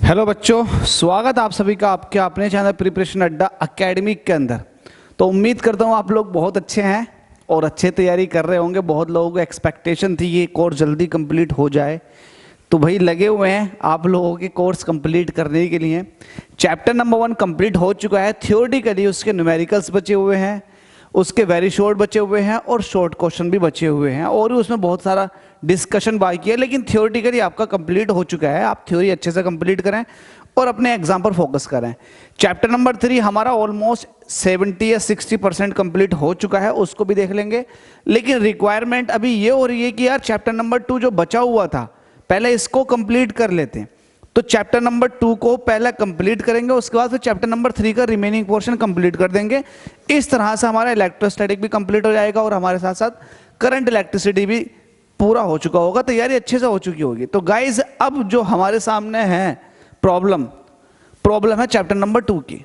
Hello बच्चों, स्वागत आप सभी का आपके अपने चैनल प्रिपरेशन अड्डा एकेडमिक के अंदर। तो उम्मीद करता हूँ आप लोग बहुत अच्छे हैं और अच्छे तैयारी कर रहे होंगे। बहुत लोगों को एक्सपेक्टेशन थी ये कोर्स जल्दी कंप्लीट हो जाए, तो भाई लगे हुए हैं आप लोगों के कोर्स कंप्लीट करने के लिए। चैप्टर नंबर 1 कंप्लीट हो चुका है थियोरेटिकली, उसके न्यूमेरिकल्स बचे हुए हैं, उसके वेरी शॉर्ट बचे हुए हैं और शॉर्ट क्वेश्चन भी बचे हुए हैं और उसमें बहुत सारा डिस्कशन बाकी है, लेकिन थियोरेटिकली आपका कंप्लीट हो चुका है। आप थ्योरी अच्छे से कंप्लीट करें और अपने एग्जाम पर फोकस करें। चैप्टर नंबर 3 हमारा ऑलमोस्ट 70 या 60% कंप्लीट हो चुका है, उसको भी देख लेंगे। लेकिन रिक्वायरमेंट अभी ये हो रही है कि यार चैप्टर नंबर 2 जो बचा हुआ था पहले इसको कंप्लीट कर लेते हैं। तो चैप्टर नंबर 2 को पहले कंप्लीट करेंगे, उसके बाद फिर चैप्टर नंबर 3 का रिमेनिंग पोर्शन कंप्लीट कर देंगे। इस तरह से हमारा इलेक्ट्रोस्टैटिक भी कंप्लीट हो जाएगा और हमारे साथ साथ करंट इलेक्ट्रिसिटी भी पूरा हो चुका होगा, तैयारी अच्छे से हो चुकी होगी। तो गाइज अब जो हमारे सामने है प्रॉब्लम है चैप्टर नंबर 2 की।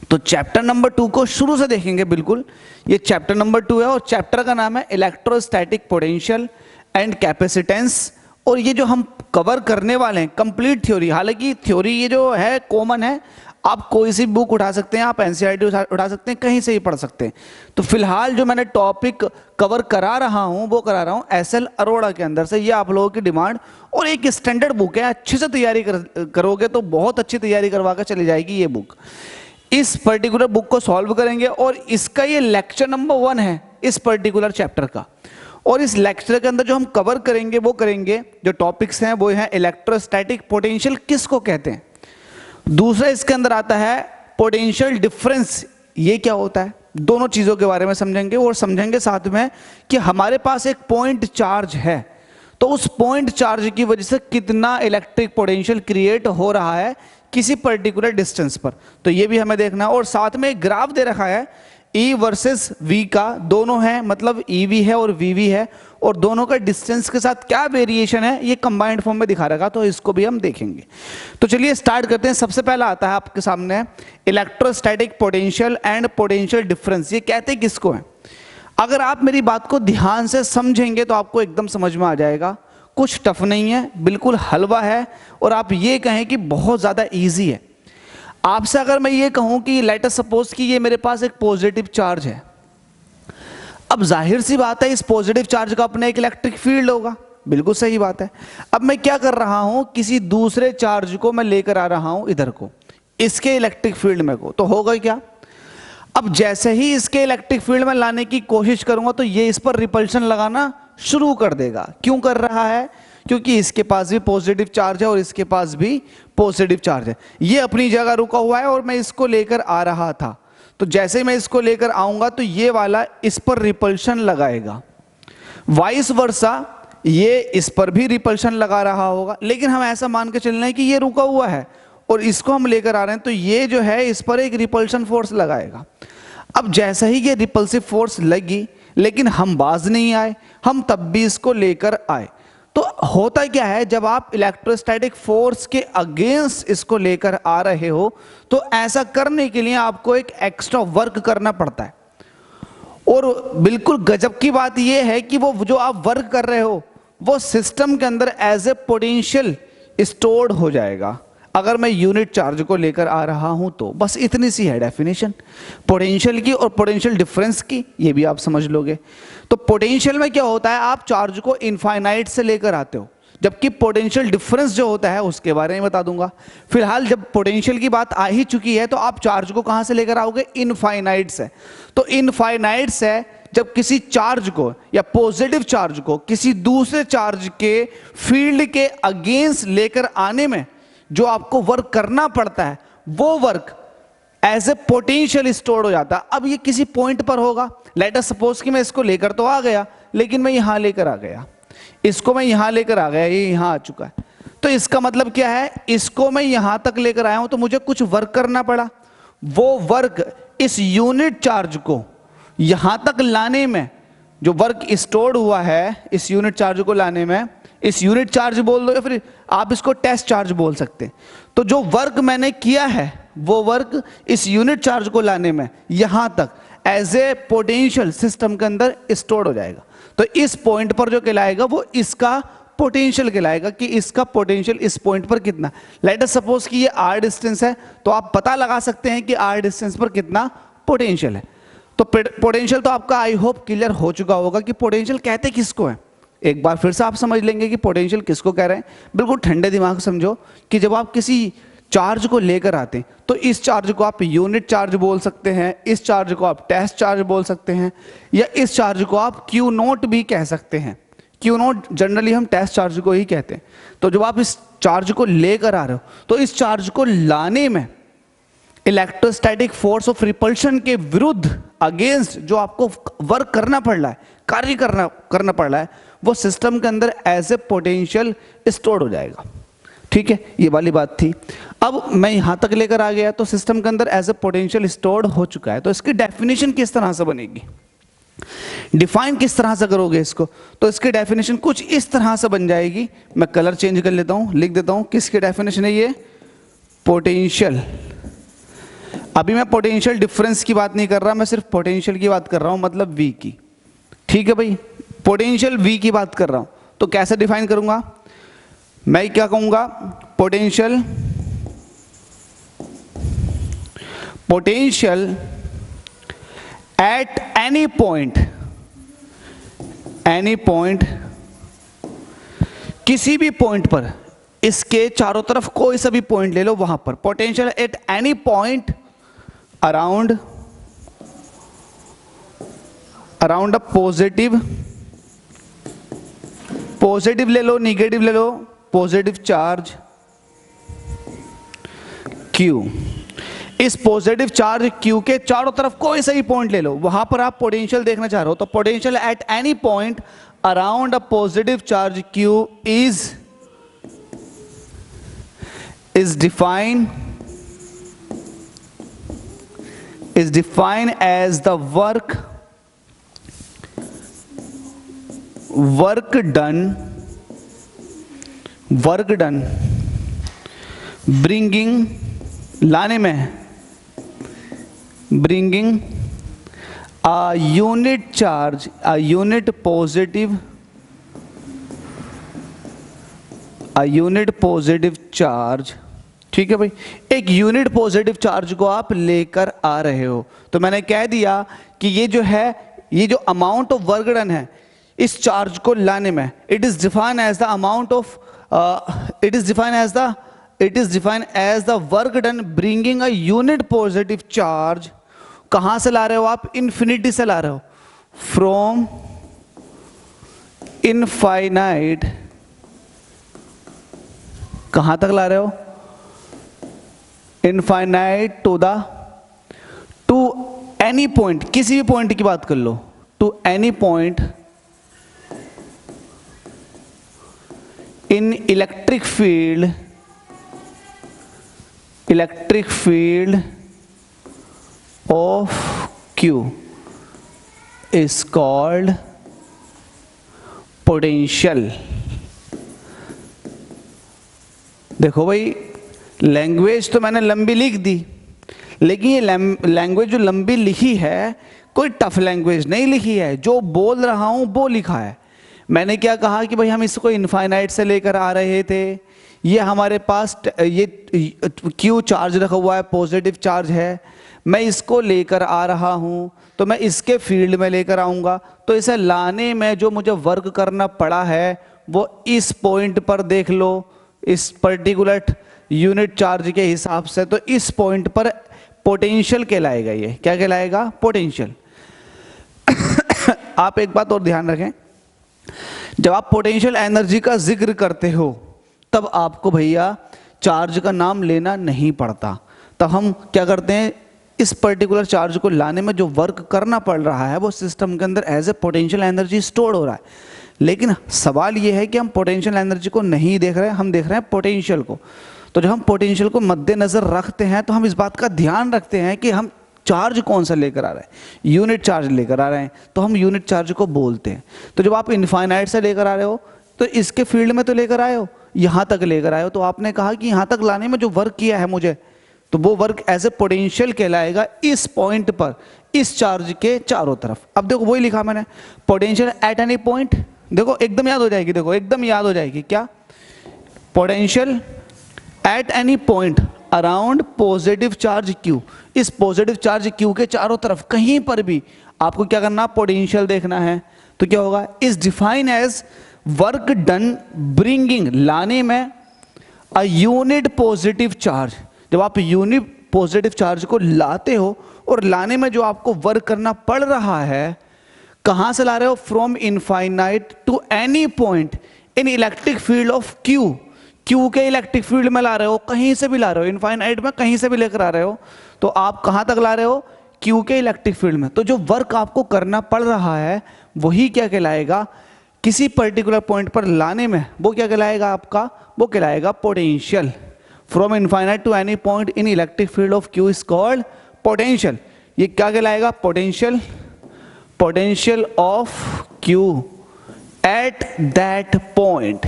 तो चैप्टर नंबर 2 को शुरू से देखेंगे। बिल्कुल ये चैप्टर नंबर 2 है और चैप्टर का नाम है इलेक्ट्रोस्टैटिक पोटेंशियल एंड कैपेसिटेंस। और ये जो हम कवर करने वाले हैं कंप्लीट थ्योरी, हालांकि थ्योरी ये जो है कॉमन है, आप कोई सी बुक उठा सकते हैं, आप एनसीईआरटी उठा सकते हैं, कहीं से ही पढ़ सकते हैं। तो फिलहाल जो मैंने टॉपिक कवर करा रहा हूं वो करा रहा हूं एसएल अरोड़ा के अंदर से। ये आप लोगों की डिमांड और एक स्टैंडर्ड बुक है, अच्छे से तैयारी करोगे तो बहुत अच्छी तैयारी करवा कर चली जाएगी ये बुक। इस पर्टिकुलर बुक को सॉल्व करेंगे और इसका ये लेक्चर नंबर 1 है इस पर्टिकुलर चैप्टर का। और इस लेक्चर के अंदर जो हम कवर करेंगे वो करेंगे, जो टॉपिक्स हैं वो हैं इलेक्ट्रोस्टैटिक पोटेंशियल किसको कहते हैं। दूसरा इसके अंदर आता है पोटेंशियल डिफरेंस, ये क्या होता है, दोनों चीजों के बारे में समझेंगे। और समझेंगे साथ में कि हमारे पास एक पॉइंट चार्ज है, तो उस पॉइंट चार्ज की वजह से कितना इलेक्ट्रिक पोटेंशियल क्रिएट हो रहा है किसी पर्टिकुलर डिस्टेंस पर, तो ये भी हमें देखना है। और साथ में एक ग्राफ दे रखा है E वर्सेस V का, दोनों है मतलब EV है और VV है, और दोनों का डिस्टेंस के साथ क्या वेरिएशन है ये कंबाइंड फॉर्म में दिखा रखा, तो इसको भी हम देखेंगे। तो चलिए स्टार्ट करते हैं। सबसे पहला आता है आपके सामने electrostatic potential and potential difference. ये कहते हैं किसको है? अगर आप मेरी बात को ध्यान से समझेंगे तो आपको एकदम समझ में आ जाएगा। कुछ टफ नहीं है, बिल्कुल हलवा है, और आप ये कहें कि बहुत ज्यादा ईजी है। आपसे अगर मैं ये कहूं कि लेट अस सपोज कि ये मेरे पास एक पॉजिटिव चार्ज है, अब जाहिर सी बात है इस पॉजिटिव चार्ज का अपना एक इलेक्ट्रिक फील्ड होगा, बिल्कुल सही बात है। अब मैं क्या कर रहा हूं, किसी दूसरे चार्ज को मैं लेकर आ रहा हूं इधर को, इसके इलेक्ट्रिक फील्ड में को, तो होगा क्या? अब जैसे ही इसके इलेक्ट्रिक फील्ड में लाने की कोशिश करूंगा तो ये इस पर रिपल्शन लगाना शुरू कर देगा। क्यों कर रहा है? क्योंकि इसके पास भी पॉजिटिव चार्ज है और इसके पास भी पॉजिटिव चार्ज है। ये अपनी जगह रुका हुआ है और मैं इसको लेकर आ रहा था, तो जैसे ही मैं इसको लेकर आऊंगा तो ये वाला इस पर रिपल्शन लगाएगा, वाइस वर्सा ये इस पर भी रिपल्शन लगा रहा होगा। लेकिन हम ऐसा मान के चल रहे हैं कि ये रुका हुआ है और इसको हम लेकर आ रहे हैं, तो ये जो है इस पर एक रिपल्शन फोर्स लगाएगा। अब जैसे ही ये रिपल्सिव फोर्स लगी लेकिन हम बाज नहीं आए, हम तब भी इसको लेकर आए। तो होता क्या है, जब आप इलेक्ट्रोस्टैटिक फोर्स के अगेंस्ट इसको लेकर आ रहे हो तो ऐसा करने के लिए आपको एक एक्स्ट्रा वर्क करना पड़ता है। और बिल्कुल गजब की बात यह है कि वो जो आप वर्क कर रहे हो वो सिस्टम के अंदर एज ए पोटेंशियल स्टोर्ड हो जाएगा अगर मैं यूनिट चार्ज को लेकर आ रहा हूं तो। बस इतनी सी है डेफिनेशन पोटेंशियल की और पोटेंशियल डिफरेंस की, ये भी आप समझ लोगे। तो पोटेंशियल में क्या होता है, आप चार्ज को इनफाइनाइट से लेकर आते हो, जबकि पोटेंशियल डिफरेंस जो होता है उसके बारे में बता दूंगा। फिलहाल जब पोटेंशियल की बात आ ही चुकी है तो आप चार्ज को कहां से लेकर आओगे? इनफाइनाइट से। तो इनफाइनाइट से जब किसी चार्ज को या पॉजिटिव चार्ज को किसी दूसरे चार्ज के फील्ड के अगेंस्ट लेकर आने में जो आपको वर्क करना पड़ता है वो work as a potential store हो जाता है। अब ये किसी पॉइंट पर होगा, लेट अस सपोज कि मैं इसको लेकर तो आ गया लेकिन मैं यहां लेकर आ गया, इसको मैं यहां लेकर आ गया, ये यहां आ चुका है। तो इसका मतलब क्या है, इसको मैं यहां तक लेकर आया हूं तो मुझे कुछ वर्क करना पड़ा। वो वर्क इस यूनिट चार्ज को यहां तक लाने में, जो वर्क स्टोर्ड हुआ है इस यूनिट चार्ज को लाने में, इस यूनिट चार्ज बोल दो या फिर आप इसको टेस्ट चार्ज बोल सकते हैं। तो जो वर्क मैंने किया है वो वर्क इस यूनिट चार्ज को लाने में यहां तक एज ए पोटेंशियल सिस्टम के अंदर स्टोर्ड हो जाएगा। तो इस पॉइंट पर जो कहलाएगा वो इसका पोटेंशियल कहलाएगा कि इसका पोटेंशियल इस पॉइंट पर कितना। लेट अस सपोज कि ये r डिस्टेंस है, तो आप पता लगा सकते हैं कि r डिस्टेंस पर कितना पोटेंशियल है। तो पोटेंशियल तो आपका आई होप क्लियर हो चुका होगा कि पोटेंशियल कहते किसको है। एक बार फिर से आप समझ लेंगे कि पोटेंशियल किसको कह रहे हैं। बिल्कुल ठंडे दिमाग से समझो कि जब आप किसी चार्ज को लेकर आते हैं तो इस चार्ज को आप यूनिट चार्ज बोल सकते हैं, इस चार्ज को आप टेस्ट चार्ज बोल सकते हैं, या इस चार्ज को आप क्यू नोट भी कह सकते हैं। क्यू नोट जनरली हम टेस्ट चार्ज को ही कहते हैं। तो जब आप इस चार्ज को लेकर आ रहे हो तो इस चार्ज को लाने में इलेक्ट्रोस्टैटिक फोर्स ऑफ रिपल्शन के विरुद्ध अगेंस्ट जो आपको वर्क करना पड़ रहा है, कार्य करना पड़ रहा है, वो सिस्टम के अंदर एज ए पोटेंशियल स्टोर हो जाएगा। ठीक है, ये वाली बात थी। अब मैं यहां तक लेकर आ गया तो सिस्टम के अंदर एज ए पोटेंशियल स्टोर्ड हो चुका है। तो इसकी डेफिनेशन किस तरह से बनेगी, डिफाइन किस तरह से करोगे इसको, तो इसकी डेफिनेशन कुछ इस तरह से बन जाएगी। मैं कलर चेंज कर लेता हूं, लिख देता हूं किसकी डेफिनेशन है ये, पोटेंशियल। अभी मैं पोटेंशियल डिफरेंस की बात नहीं कर रहा, मैं सिर्फ पोटेंशियल की बात कर रहा हूं, मतलब V की। ठीक है भाई, पोटेंशियल V की बात कर रहा हूं। तो कैसे डिफाइन करूंगा, मैं क्या कहूंगा, पोटेंशियल एट एनी पॉइंट, किसी भी पॉइंट पर, इसके चारों तरफ कोई सा भी पॉइंट ले लो, वहां पर potential at any point around a positive ले लो, निगेटिव ले लो, पॉजिटिव चार्ज Q। इस पॉजिटिव चार्ज Q के चारों तरफ कोई सा भी पॉइंट ले लो, वहां पर आप पोटेंशियल देखना चाह रहे हो। तो potential at any point around a positive charge Q is defined as the work done bringing a unit charge, a unit positive charge। ठीक है भाई, एक यूनिट पॉजिटिव चार्ज को आप लेकर आ रहे हो। तो मैंने कह दिया कि ये जो है, ये जो अमाउंट ऑफ वर्क डन है इस चार्ज को लाने में, it is defined as the work done bringing a unit positive charge. कहां से ला रहे हो आप, इन्फिनिटी से ला रहे हो, फ्रॉम इनफाइनाइट, कहां तक ला रहे हो, इनफाइनाइट टू एनी पॉइंट, किसी भी पॉइंट की बात कर लो, to any point in electric field of Q is called potential. देखो भाई, लैंग्वेज तो मैंने लंबी लिख दी, लेकिन ये लैंग्वेज जो लंबी लिखी है कोई टफ लैंग्वेज नहीं लिखी है, जो बोल रहा हूं वो लिखा है। मैंने क्या कहा कि भाई हम इसको इनफाइनाइट से लेकर आ रहे थे, ये हमारे पास ये Q चार्ज रखा हुआ है, पॉजिटिव चार्ज है, मैं इसको लेकर आ रहा हूं, तो मैं इसके फील्ड में लेकर आऊंगा। तो इसे लाने में जो मुझे वर्क करना पड़ा है वो इस पॉइंट पर देख लो, इस पर्टिकुलर यूनिट चार्ज के हिसाब से। तो इस पॉइंट पर पोटेंशियल कहलाएगा, ये क्या कहलाएगा, पोटेंशियल। आप एक बात और ध्यान रखें, जब आप पोटेंशियल एनर्जी का जिक्र करते हो तब आपको भैया चार्ज का नाम लेना नहीं पड़ता। तब हम क्या करते हैं, इस पर्टिकुलर चार्ज को लाने में जो वर्क करना पड़ रहा है वो सिस्टम के अंदर as a potential energy store हो रहा है। लेकिन सवाल ये है कि हम पोटेंशियल एनर्जी को नहीं देख रहे हैं, हम देख रहे हैं पोटेंशियल को। तो जब हम पोटेंशियल को मद्देनजर रखते हैं तो हम इस बात का ध्यान रखते हैं कि हम चार्ज कौन सा लेकर आ रहे हैं, यूनिट चार्ज लेकर आ रहे हैं, तो हम यूनिट चार्ज को बोलते हैं। तो जब आप इनफाइनाइट से लेकर आ रहे हो तो इसके फील्ड में तो लेकर आए हो, यहाँ तक लेकर आए हो, तो आपने कहा कि यहाँ तक लाने में जो वर्क किया है मुझे, तो वो वर्क एज ए पोटेंशियल कहलाएगा इस पॉइंट पर, इस चार्ज के चारों तरफ। अब देखो वही लिखा मैंने, पोटेंशियल एट एनी पॉइंट देखो एकदम याद हो जाएगी, देखो एकदम याद हो जाएगी। क्या? Potential at any point around positive charge Q। इस पॉजिटिव चार्ज Q के चारों तरफ कहीं पर भी आपको क्या करना, पोटेंशियल देखना है। तो क्या होगा, is define as work done bringing, लाने में अ यूनिट पॉजिटिव चार्ज। जब आप यूनिट पॉजिटिव चार्ज को लाते हो और लाने में जो आपको वर्क करना पड़ रहा है, कहां से ला रहे हो, from infinite to any point in electric field of Q। Q के इलेक्ट्रिक फील्ड में ला रहे हो, कहीं से भी ला रहे हो, इनफाइनाइट में कहीं से भी लेकर आ रहे हो, तो आप कहां तक ला रहे हो, Q के इलेक्ट्रिक फील्ड में। तो जो वर्क आपको करना पड़ रहा है वही क्या कहलाएगा, किसी पर्टिकुलर पॉइंट पर लाने में वो क्या कहलाएगा आपका, वो कहलाएगा potential. From infinite to any point in electric field of Q is called potential. ये क्या कहलाएगा, potential, potential of Q at that point.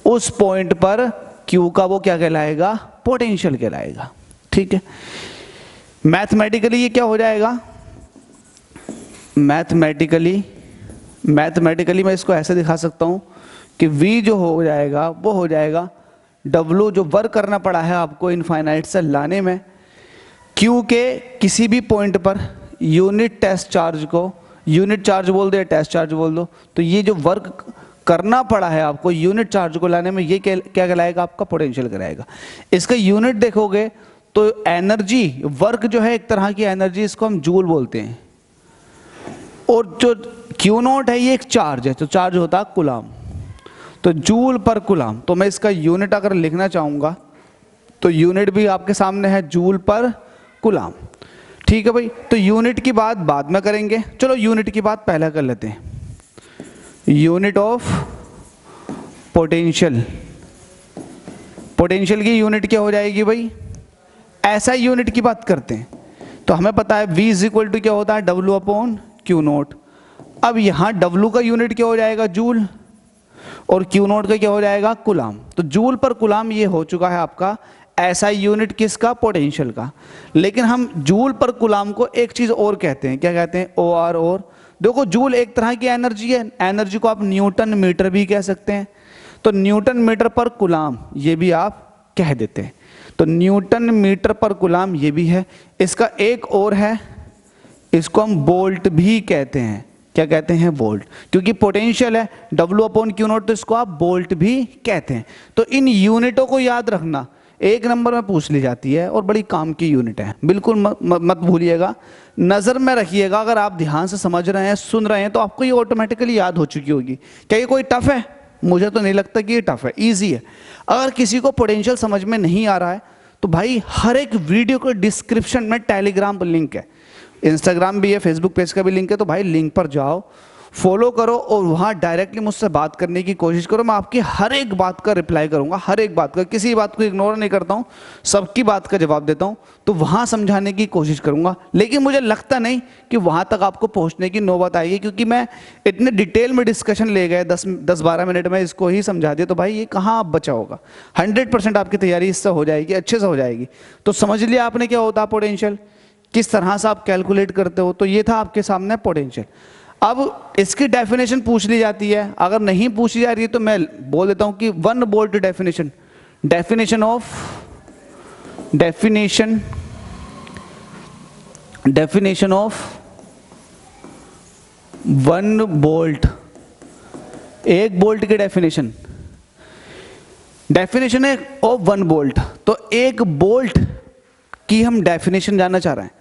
उस पॉइंट पर Q का वो क्या कहलाएगा, पोटेंशियल कहलाएगा। ठीक है, मैथमेटिकली ये क्या हो जाएगा, मैथमेटिकली मैं इसको ऐसे दिखा सकता हूं कि V जो हो जाएगा वो हो जाएगा W, जो वर्क करना पड़ा है आपको इनफाइनाइट से लाने में, Q के किसी भी पॉइंट पर यूनिट टेस्ट चार्ज को, यूनिट चार्ज बोल दो या टेस्ट चार्ज बोल दो, तो ये जो वर्क करना पड़ा है आपको यूनिट चार्ज को लाने में, ये क्या कहलाएगा, आपका पोटेंशियल कहलाएगा। इसका यूनिट देखोगे तो एनर्जी, वर्क जो है एक तरह की एनर्जी, इसको हम जूल बोलते हैं, और जो Q नॉट है ये एक चार्ज है, तो चार्ज होता है कूलाम, तो जूल पर कूलाम। तो मैं इसका यूनिट अगर लिखना चाहूंगा तो यूनिट भी आपके सामने है, जूल पर कूलाम। ठीक है भाई, तो यूनिट की बात बाद में करेंगे, चलो यूनिट की बात पहले कर लेते हैं। यूनिट ऑफ पोटेंशियल, पोटेंशियल की यूनिट क्या हो जाएगी भाई, ऐसा यूनिट की बात करते हैं तो हमें पता है V इज इक्वल टू क्या होता है, W अपॉन Q नोट। अब यहाँ W का यूनिट क्या हो जाएगा, जूल, और Q नोट का क्या हो जाएगा, कूलाम। तो जूल पर कूलाम ये हो चुका है आपका ऐसा यूनिट किसका, पोटेंशियल का। लेकिन हम जूल पर कूलाम को एक चीज और कहते हैं, क्या कहते हैं, OR। और देखो जूल एक तरह की एनर्जी है, एनर्जी को आप न्यूटन मीटर भी कह सकते हैं, तो न्यूटन मीटर पर कूलाम ये भी आप कह देते हैं, तो न्यूटन मीटर पर कूलाम ये भी है। इसका एक और है, इसको हम वोल्ट भी कहते हैं, क्या कहते हैं, वोल्ट, क्योंकि पोटेंशियल है W अपॉन Q नॉट, तो इसको आप वोल्ट भी कहते हैं। तो इन यूनिटों को याद रखना, एक नंबर में पूछ ली जाती है और बड़ी काम की यूनिट है, बिल्कुल मत भूलिएगा, नजर में रखिएगा। अगर आप ध्यान से समझ रहे हैं, सुन रहे हैं, तो आपको ये ऑटोमेटिकली याद हो चुकी होगी। क्या ये कोई टफ है? मुझे तो नहीं लगता कि ये टफ है, इजी है। अगर किसी को पोटेंशियल समझ में नहीं आ रहा है तो भाई हर एक वीडियो के डिस्क्रिप्शन में टेलीग्राम पर लिंक है, इंस्टाग्राम भी है, फेसबुक पेज का भी लिंक है, तो भाई लिंक पर जाओ, फॉलो करो और वहाँ डायरेक्टली मुझसे बात करने की कोशिश करो। मैं आपकी हर एक बात का रिप्लाई करूँगा, हर एक बात का, किसी बात को इग्नोर नहीं करता हूँ, सबकी बात का जवाब देता हूँ, तो वहाँ समझाने की कोशिश करूँगा। लेकिन मुझे लगता नहीं कि वहाँ तक आपको पहुँचने की नौबत आएगी, क्योंकि मैं इतने डिटेल में डिस्कशन ले गए, 10-12 मिनट में इसको ही समझा दिया, तो भाई ये कहाँ आप बचा होगा। 100% आपकी तैयारी इससे हो जाएगी, अच्छे से हो जाएगी। तो समझ लिया आपने क्या होता है पोटेंशियल, किस तरह से आप कैलकुलेट करते हो। तो ये था आपके सामने पोटेंशियल। अब इसकी डेफिनेशन पूछ ली जाती है, अगर नहीं पूछी जा रही है तो मैं बोल देता हूं कि 1 volt definition, definition of 1 volt, 1 volt की डेफिनेशन है ऑफ 1 वोल्ट। तो 1 वोल्ट की हम डेफिनेशन जानना चाह रहे हैं,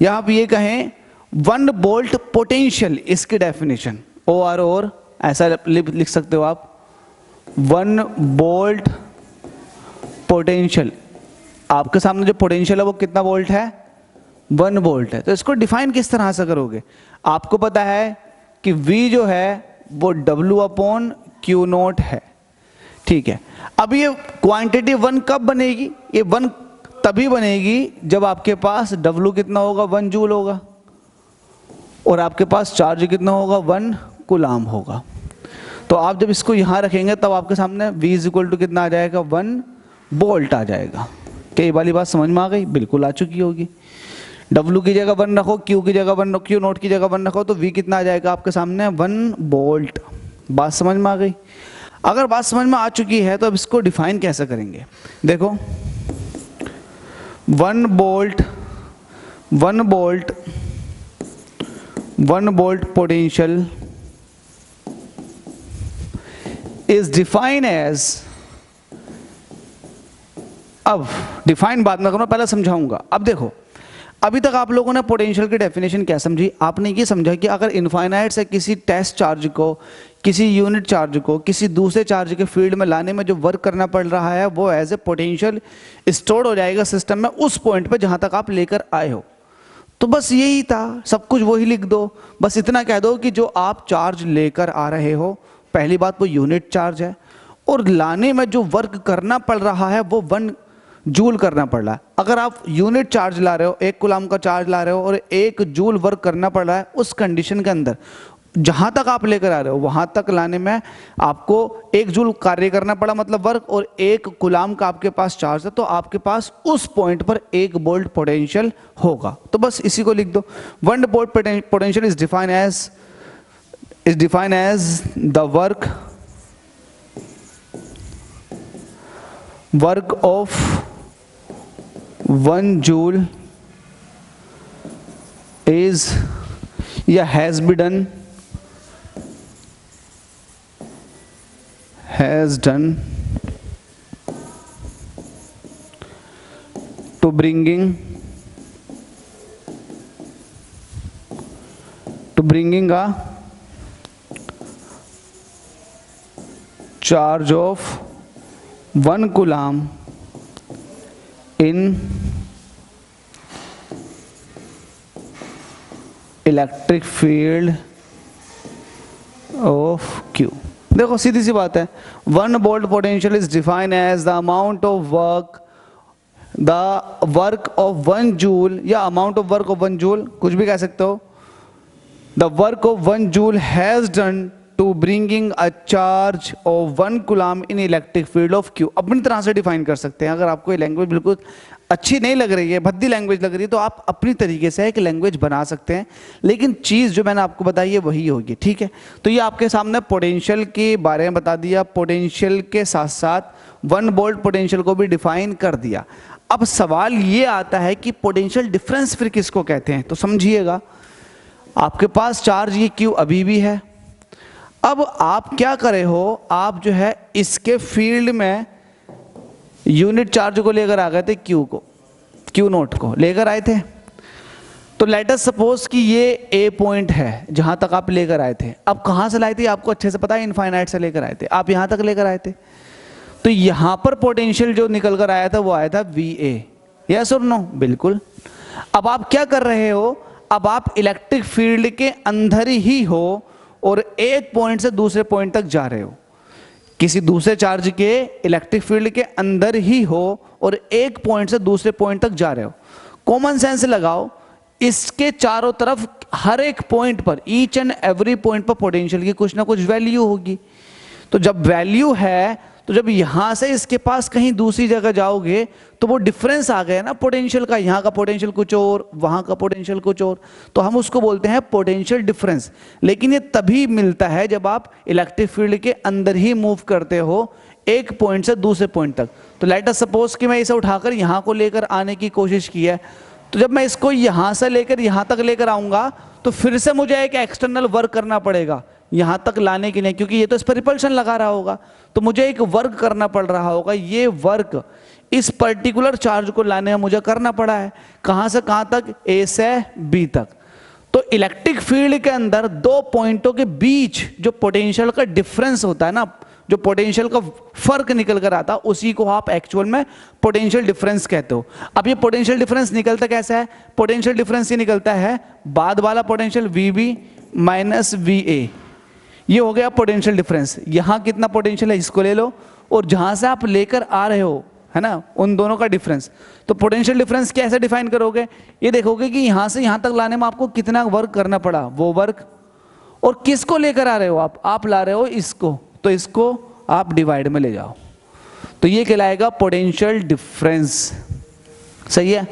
या आप ये कहें 1 वोल्ट पोटेंशियल, इसकी डेफिनेशन OR, और ऐसा लिख सकते हो आप, 1 वोल्ट पोटेंशियल। आपके सामने जो पोटेंशियल है वो कितना वोल्ट है, 1 वोल्ट है। तो इसको डिफाइन किस तरह से करोगे, आपको पता है कि V जो है वो W अपॉन Q नोट है, ठीक है। अब ये क्वांटिटी 1 कब बनेगी, ये 1 तभी बनेगी जब आपके पास W कितना होगा, 1 जूल होगा, और आपके पास चार्ज कितना होगा, 1 कूलाम होगा। तो आप जब इसको यहाँ रखेंगे तब आपके सामने V इज इक्वल टू कितना आ जाएगा, 1 वोल्ट आ जाएगा। क्या ये वाली बात समझ में आ गई? बिल्कुल आ चुकी होगी। W की जगह 1 रखो, Q की जगह 1, Q नोट की जगह 1 रखो, तो V कितना आ जाएगा आपके सामने, 1 वोल्ट। बात समझ में आ गई? अगर बात समझ में आ चुकी है तो अब इसको डिफाइन कैसे करेंगे? देखो, 1 volt potential is defined as, अब डिफाइन बाद में करूँ, पहले समझाऊंगा। अब देखो, अभी तक आप लोगों ने पोटेंशियल की डेफिनेशन क्या समझी? आपने ये समझा कि अगर इनफाइनाइट से किसी टेस्ट चार्ज को, किसी यूनिट चार्ज को किसी दूसरे चार्ज के फील्ड में लाने में जो वर्क करना पड़ रहा है वो एज ए पोटेंशियल स्टोर हो जाएगा सिस्टम में उस पॉइंट पे जहां तक आप लेकर आए हो। तो बस यही था, सब कुछ वही लिख दो। बस इतना कह दो कि जो आप चार्ज लेकर आ रहे हो, पहली बात वो यूनिट चार्ज है, और लाने में जो वर्क करना पड़ रहा है वो 1 जूल करना पड़ रहा है। अगर आप यूनिट चार्ज ला रहे हो, 1 कूलम का चार्ज ला रहे हो और 1 जूल वर्क करना पड़ रहा है, उस कंडीशन के अंदर जहां तक आप लेकर आ रहे हो वहां तक लाने में आपको 1 जूल कार्य करना पड़ा, मतलब वर्क, और 1 कूलम का आपके पास चार्ज है, तो आपके पास उस पॉइंट पर 1 वोल्ट पोटेंशियल होगा। तो बस इसी को लिख दो। 1 volt potential is defined as the work of 1 joule is या has done to bringing a charge of 1 coulomb in electric field of Q। देखो सीधी सी बात है, 1 volt potential is defined as the amount of work of 1 joule, या amount of work of 1 joule, कुछ भी कह सकते हो। The work of 1 joule has done to bringing a charge of 1 coulomb in electric field of Q। अपनी तरह से define कर सकते हैं। अगर आपको ये लैंग्वेज बिल्कुल अच्छी नहीं लग रही है, भद्दी लैंग्वेज लग रही है, तो आप अपनी तरीके से एक लैंग्वेज बना सकते हैं, लेकिन चीज़ जो मैंने आपको बताई है वही होगी, ठीक है। तो ये आपके सामने पोटेंशियल के बारे में बता दिया, पोटेंशियल के साथ साथ 1 वोल्ट पोटेंशियल को भी डिफाइन कर दिया। अब सवाल ये आता है कि पोटेंशियल डिफरेंस फिर किसको कहते हैं? तो समझिएगा, आपके पास चार्ज ये Q अभी भी है। अब आप क्या करे हो, आप जो है इसके फील्ड में यूनिट चार्ज को लेकर आ गए थे, Q नोट को लेकर आए थे। तो लेट अस सपोज कि ये A पॉइंट है जहां तक आप लेकर आए थे। अब कहां से लाए थे आपको अच्छे से पता है, इनफाइनाइट से लेकर आए थे, आप यहां तक लेकर आए थे। तो यहां पर पोटेंशियल जो निकल कर आया था वो आया था VA, यस और नो? बिल्कुल। अब आप क्या कर रहे हो, अब आप इलेक्ट्रिक फील्ड के अंदर ही हो और एक पॉइंट से दूसरे पॉइंट तक जा रहे हो, किसी दूसरे चार्ज के इलेक्ट्रिक फील्ड के अंदर ही हो और एक पॉइंट से दूसरे पॉइंट तक जा रहे हो। कॉमन सेंस लगाओ, इसके चारों तरफ हर एक पॉइंट पर, ईच एंड एवरी पॉइंट पर पोटेंशियल की कुछ ना कुछ वैल्यू होगी। तो जब वैल्यू है, तो जब यहां से इसके पास कहीं दूसरी जगह जाओगे तो वो डिफरेंस आ गया ना पोटेंशियल का, यहां का पोटेंशियल कुछ और, वहां का पोटेंशियल कुछ और, तो हम उसको बोलते हैं पोटेंशियल डिफरेंस। लेकिन ये तभी मिलता है जब आप इलेक्ट्रिक फील्ड के अंदर ही मूव करते हो एक पॉइंट से दूसरे पॉइंट तक। तो लेट अस सपोज कि मैं इसे उठाकर यहां को लेकर आने की कोशिश की है, तो जब मैं इसको यहां से लेकर यहां तक लेकर आऊंगा तो फिर से मुझे एक एक्सटर्नल वर्क करना पड़ेगा यहां तक लाने के लिए, क्योंकि ये तो इस पर रिपल्शन लगा रहा होगा, तो मुझे एक वर्क करना पड़ रहा होगा। ये वर्क इस पर्टिकुलर चार्ज को लाने में मुझे करना पड़ा है, कहां से कहां तक, A से B तक। तो इलेक्ट्रिक फील्ड के अंदर दो पॉइंटों के बीच जो पोटेंशियल का डिफरेंस होता है ना, जो पोटेंशियल का फर्क निकल कर आता है, उसी को आप एक्चुअल में पोटेंशियल डिफरेंस कहते हो। अब ये पोटेंशियल डिफरेंस निकलता कैसा है? पोटेंशियल डिफरेंस ये निकलता है बाद वाला पोटेंशियल VB माइनस VA, ये हो गया पोटेंशियल डिफरेंस। यहां कितना पोटेंशियल है इसको ले लो, और जहां से आप लेकर आ रहे हो, है ना, उन दोनों का डिफरेंस। तो पोटेंशियल डिफरेंस कैसे डिफाइन करोगे? ये देखोगे कि यहां से यहां तक लाने में आपको कितना वर्क करना पड़ा, वो वर्क, और किसको लेकर आ रहे हो आप ला रहे हो इसको, तो इसको आप डिवाइड में ले जाओ, तो ये कहलाएगा पोटेंशियल डिफरेंस। सही है?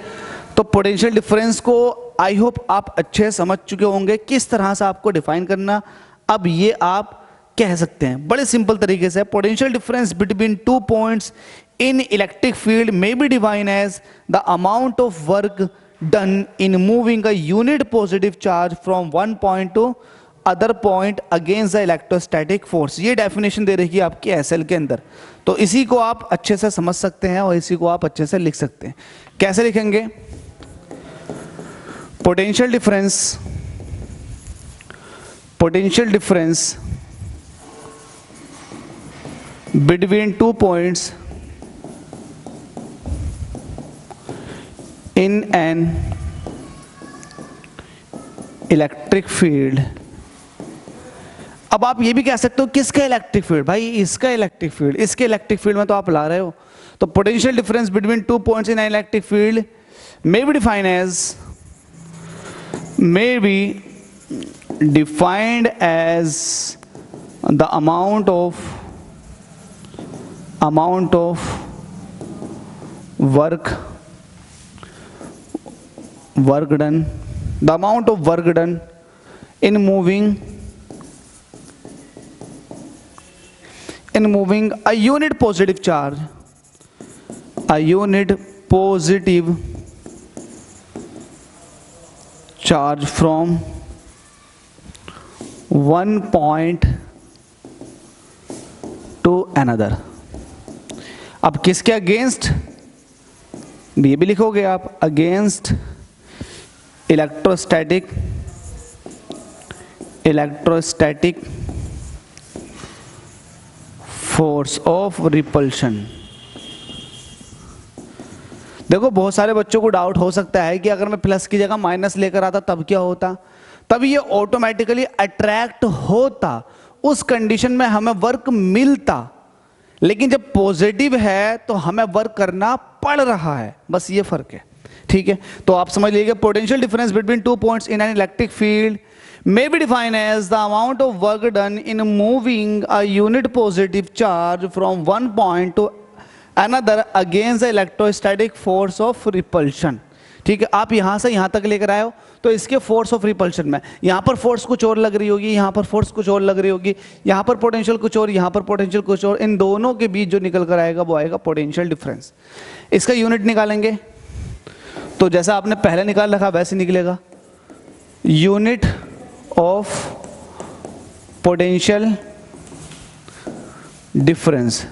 तो पोटेंशियल डिफरेंस को आई होप आप अच्छे समझ चुके होंगे किस तरह से आपको डिफाइन करना। अब ये आप कह सकते हैं बड़े सिंपल तरीके से, potential difference between 2 points in electric field may be defined as the amount of work done in moving a unit positive charge from one point to other point against the electrostatic force. ये definition दे रही है आपकी SL के अंदर, तो इसी को आप अच्छे से समझ सकते हैं और इसी को आप अच्छे से लिख सकते हैं। कैसे लिखेंगे? Potential difference between 2 points in an electric field. अब आप ये भी कह सकते हो किसका इलेक्ट्रिक फील्ड? भाई इसका इलेक्ट्रिक फील्ड, इसके इलेक्ट्रिक फील्ड में तो आप ला रहे हो। तो potential difference between 2 points in an electric field may be defined as the amount of work done in moving a unit positive charge from one point to another। अब किसके against? ये भी लिखोगे आप, against electrostatic force of repulsion. देखो बहुत सारे बच्चों को डाउट हो सकता है कि अगर मैं प्लस की जगह माइनस लेकर आता तब क्या होता? तब ये ऑटोमेटिकली अट्रैक्ट होता, उस कंडीशन में हमें वर्क मिलता। लेकिन जब पॉजिटिव है तो हमें वर्क करना पड़ रहा है, बस ये फर्क है। ठीक है, तो आप समझ लीजिए potential difference between 2 points in an electric field may be defined as the amount of work done in moving a unit positive charge from one point to another against the electrostatic force of repulsion। ठीक है, आप यहां से यहां तक लेकर आए हो तो इसके फोर्स ऑफ रिपल्शन में यहां पर फोर्स कुछ और लग रही होगी, यहां पर फोर्स कुछ और लग रही होगी, यहां पर पोटेंशियल कुछ और, यहां पर पोटेंशियल कुछ और, इन दोनों के बीच जो निकल कर आएगा वो आएगा पोटेंशियल डिफरेंस। इसका यूनिट निकालेंगे तो जैसा आपने पहले निकाल रखा वैसे निकलेगा, यूनिट ऑफ पोटेंशियल डिफरेंस।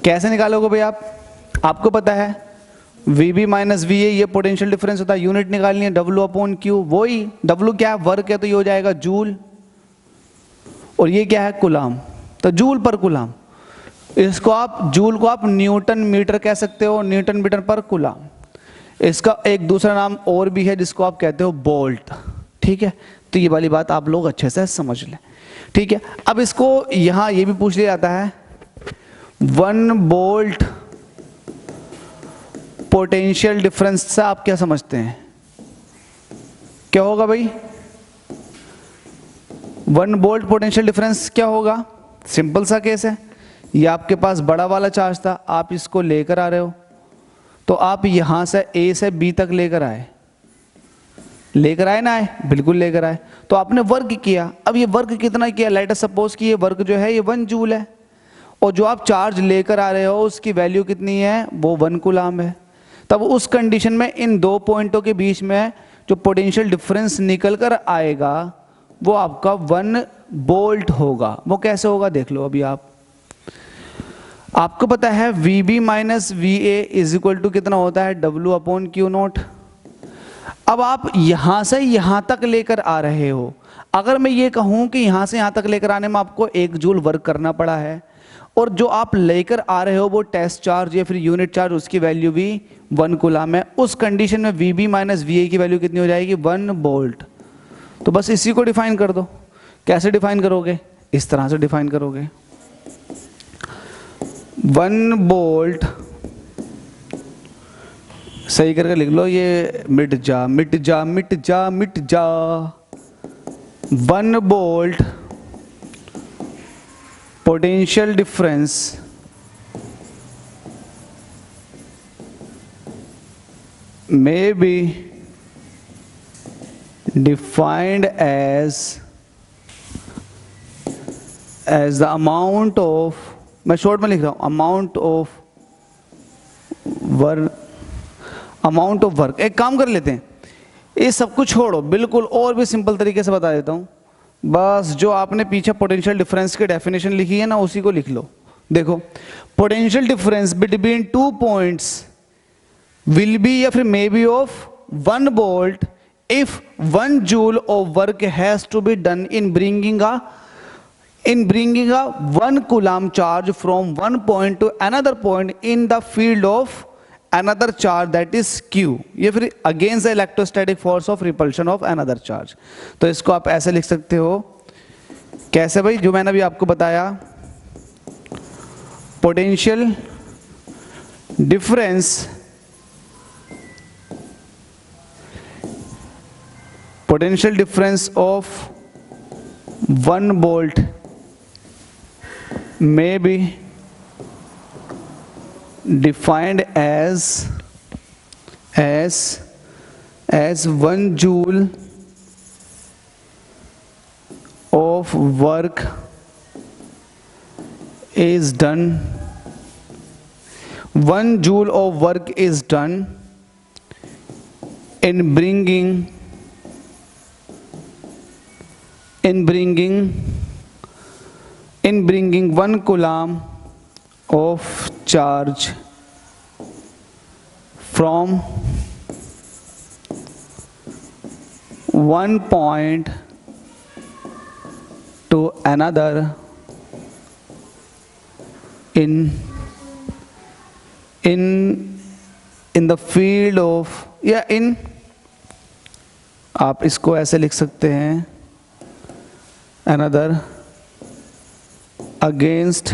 कैसे निकालोगे भाई आप? आपको पता है VB माइनस VA ये पोटेंशियल डिफरेंस होता है। यूनिट निकालनी है W अपॉन Q, वही W क्या है? वर्क है, तो ये हो जाएगा जूल, और ये क्या है? कुलाम, तो जूल पर कुलाम। इसको आप जूल को आप न्यूटन मीटर कह सकते हो, न्यूटन मीटर पर कुलाम। इसका एक दूसरा नाम और भी है जिसको आप कहते हो बोल्ट। ठीक है, तो ये वाली बात आप लोग अच्छे से समझ लें। ठीक है, अब इसको यहां ये भी पूछ लिया जाता है 1 वोल्ट पोटेंशियल डिफरेंस से आप क्या समझते हैं? क्या होगा भाई? 1 वोल्ट पोटेंशियल डिफरेंस क्या होगा? सिंपल सा केस है, ये आपके पास बड़ा वाला चार्ज था, आप इसको लेकर आ रहे हो, तो आप यहां से A से B तक लेकर आए ना आए? बिल्कुल लेकर आए। तो आपने वर्क किया, अब ये वर्क कितना किया? लेट अस सपोज कि ये वर्क जो है ये 1 जूल है, और जो आप चार्ज लेकर आ रहे हो उसकी वैल्यू कितनी है? वो 1 कूलाम है। तब उस कंडीशन में इन 2 पॉइंटों के बीच में जो पोटेंशियल डिफरेंस निकल कर आएगा वो आपका 1 वोल्ट होगा। वो कैसे होगा देख लो अभी आपको पता है VB minus VA is equal to कितना होता है? W upon Q naught. अब आप यहां से यहां तक लेकर आ रहे हो, अगर मैं ये कहूं कि यहां से यहां तक लेकर आने में आपको 1 जूल वर्क करना पड़ा है, और जो आप लेकर आ रहे हो वो टेस्ट चार्ज या फिर यूनिट चार्ज उसकी वैल्यू भी 1 कूलाम है, उस कंडीशन में VB माइनस VA की वैल्यू कितनी हो जाएगी? 1 वोल्ट। तो बस इसी को डिफाइन कर दो। कैसे डिफाइन करोगे? इस तरह से डिफाइन करोगे, 1 वोल्ट, सही करके लिख लो, ये मिट जा मिट जा मिट जा मिट जा। 1 volt potential difference may be defined as as the amount of, मैं शॉर्ट में लिख रहा हूं, अमाउंट ऑफ वर्क। एक काम कर लेते हैं, ये सब कुछ छोड़ो, बिल्कुल और भी सिंपल तरीके से बता देता हूं। बस जो आपने पीछे पोटेंशियल डिफरेंस की डेफिनेशन लिखी है ना, उसी को लिख लो। देखो, potential difference between 2 points will be या फिर may be of 1 volt if 1 joule of work has to be done in bringing a 1 coulomb charge from one point to another point in the field of another charge, that is q, ये फिर against the electrostatic force of repulsion of another charge। तो इसको आप ऐसे लिख सकते हो, कैसे भाई, जो मैंने अभी आपको बताया, potential difference of 1 volt may be defined as 1 joule of work is done. 1 joule of work is done in bringing 1 coulomb of charge from one point to another in the field of, या in, आप इसको ऐसे लिख सकते हैं, another against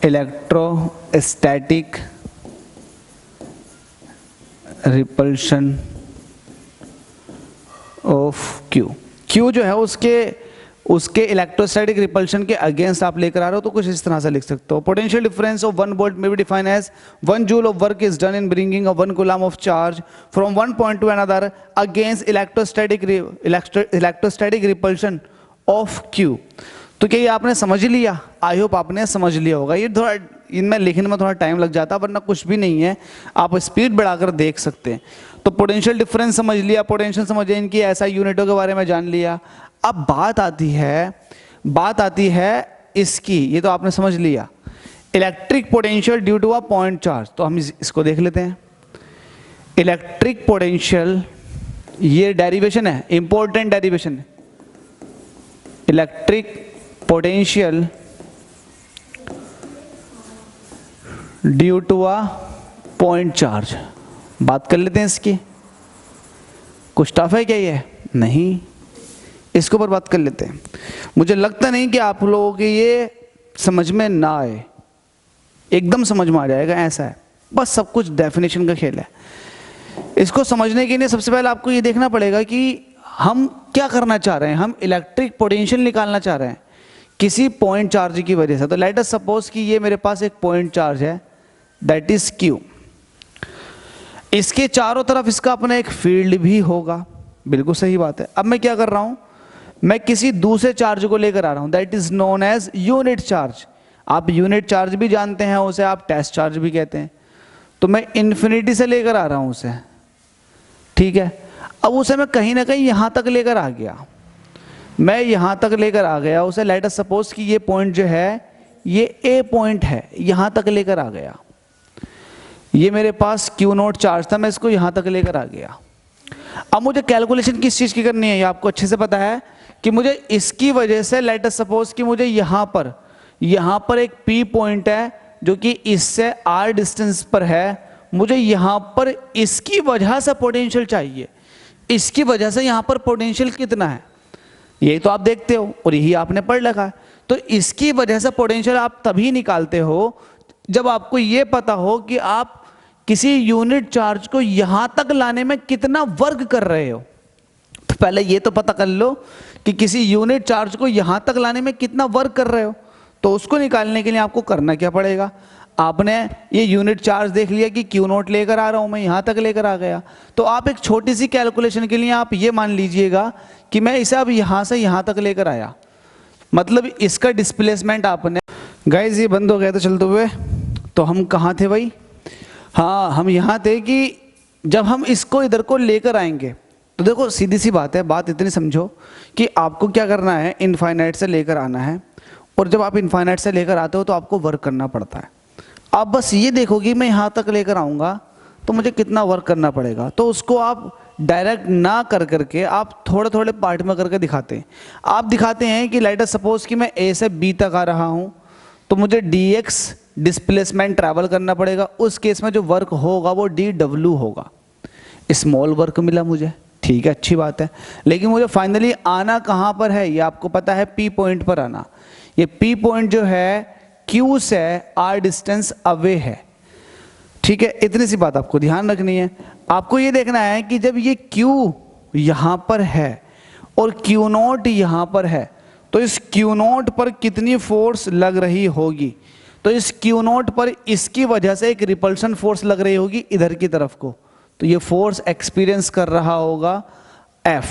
electrostatic repulsion of Q। Q जो है उसके इलेक्ट्रोस्टैटिक रिपल्शन के अगेंस्ट आप लेकर आ रहे हो, तो कुछ इस तरह से लिख सकते हो, potential difference of 1 volt may be defined as 1 joule of work is done in bringing a 1 coulomb of charge from one point to another against electrostatic repulsion of Q। तो क्या ये आपने समझ लिया? आई होप आपने समझ लिया होगा। ये थोड़ा इनमें लिखने में थोड़ा टाइम लग जाता है, वरना कुछ भी नहीं है, आप स्पीड बढ़ाकर देख सकते हैं। तो पोटेंशियल डिफरेंस समझ लिया, पोटेंशियल समझिए, इनकी ऐसा यूनिटों के बारे में जान लिया। अब बात आती है इसकी, ये तो आपने समझ लिया, electric potential due to a point charge. तो हम इसको देख लेते हैं। इलेक्ट्रिक पोटेंशियल, ये डेरिवेशन है, इंपॉर्टेंट डेरिवेशन है। Electric potential due to a point charge, बात कर लेते हैं इसकी। कुछ टफ है क्या ये? नहीं, इसके ऊपर बात कर लेते हैं। मुझे लगता नहीं कि आप लोगों के ये समझ में ना आए, एकदम समझ में आ जाएगा, ऐसा है। बस सब कुछ डेफिनेशन का खेल है। इसको समझने के लिए सबसे पहले आपको ये देखना पड़ेगा कि हम क्या करना चाह रहे हैं। हम इलेक्ट्रिक पोटेंशियल निकालना चाह रहे हैं किसी पॉइंट चार्ज की वजह से। तो लेट अस सपोज कि ये मेरे पास एक पॉइंट चार्ज है, दैट इज Q। इसके चारों तरफ इसका अपना एक फील्ड भी होगा, बिल्कुल सही बात है। अब मैं क्या कर रहा हूं, मैं किसी दूसरे चार्ज को लेकर आ रहा हूं, that is known as unit charge. आप यूनिट चार्ज भी जानते हैं, उसे आप टेस्ट चार्ज भी कहते हैं। तो मैं इन्फिनिटी से लेकर आ रहा हूं उसे, ठीक है। अब उसे मैं कहीं ना कहीं यहां तक लेकर आ गया, मैं यहां तक लेकर आ गया उसे। लेट अस सपोज कि ये पॉइंट जो है ये A पॉइंट है, यहां तक लेकर आ गया। ये मेरे पास Q0 चार्ज था, मैं इसको यहां तक लेकर आ गया। अब मुझे कैलकुलेशन किस चीज की करनी है, ये आपको अच्छे से पता है कि मुझे इसकी वजह से, लेट अस सपोज कि मुझे यहां पर एक P पॉइंट है जो कि इससे R डिस्टेंस पर है। मुझे यहां पर इसकी वजह से पोटेंशियल चाहिए। इसकी वजह से यहां पर पोटेंशियल कितना है, यही तो आप देखते हो और यही आपने पढ़ रखा है। तो इसकी वजह से पोटेंशियल आप तभी निकालते हो जब आपको यह पता हो कि आप किसी यूनिट चार्ज को यहां तक लाने में कितना वर्क कर रहे हो। तो पहले ये तो पता कर लो कि किसी यूनिट चार्ज को यहां तक लाने में कितना वर्क कर रहे हो। तो उसको निकालने के लिए आपको करना क्या पड़ेगा, आपने ये यूनिट चार्ज देख लिया कि क्यू नोट लेकर आ रहा हूं मैं, यहां तक लेकर आ गया, तो आप एक छोटी सी कैलकुलेशन के लिए आप ये मान लीजिएगा कि मैं इसे अब यहां से यहां तक लेकर आया, मतलब इसका डिस्प्लेसमेंट आपने, गाइस ये बंद हो गया था चलते हुए, तो हम कहाँ थे भाई, हाँ हम यहाँ थे कि जब हम इसको इधर को लेकर आएंगे, तो देखो सीधी सी बात है, बात इतनी समझो कि आपको क्या करना है, इनफाइनाइट से लेकर आना है, और जब आप इनफाइनाइट से लेकर आते हो तो आपको वर्क करना पड़ता है। आप बस ये देखो कि मैं यहाँ तक लेकर आऊँगा तो मुझे कितना वर्क करना पड़ेगा, तो उसको आप डायरेक्ट ना कर करके आप थोड़े थोड़े पार्ट में करके दिखाते हैं। आप दिखाते हैं कि लेट अस सपोज कि मैं ए से बी तक आ रहा हूँ, तो मुझे dx डिस्प्लेसमेंट ट्रैवल करना पड़ेगा, उस केस में जो वर्क होगा वो dw होगा। स्मॉल वर्क मिला मुझे, ठीक है अच्छी बात है, लेकिन मुझे फाइनली आना कहाँ पर है, ये आपको पता है P पॉइंट पर आना। ये P पॉइंट जो है Q से R डिस्टेंस अवे है, ठीक है, इतनी सी बात आपको ध्यान रखनी है। आपको ये देखना है कि जब ये Q यहाँ पर है और Q नोट यहाँ पर है, तो इस Q नोट पर कितनी फोर्स लग रही होगी, तो इस Q नोट पर इसकी वजह से एक रिपल्शन फोर्स लग रही होगी इधर की तरफ को, तो ये फोर्स एक्सपीरियंस कर रहा होगा F,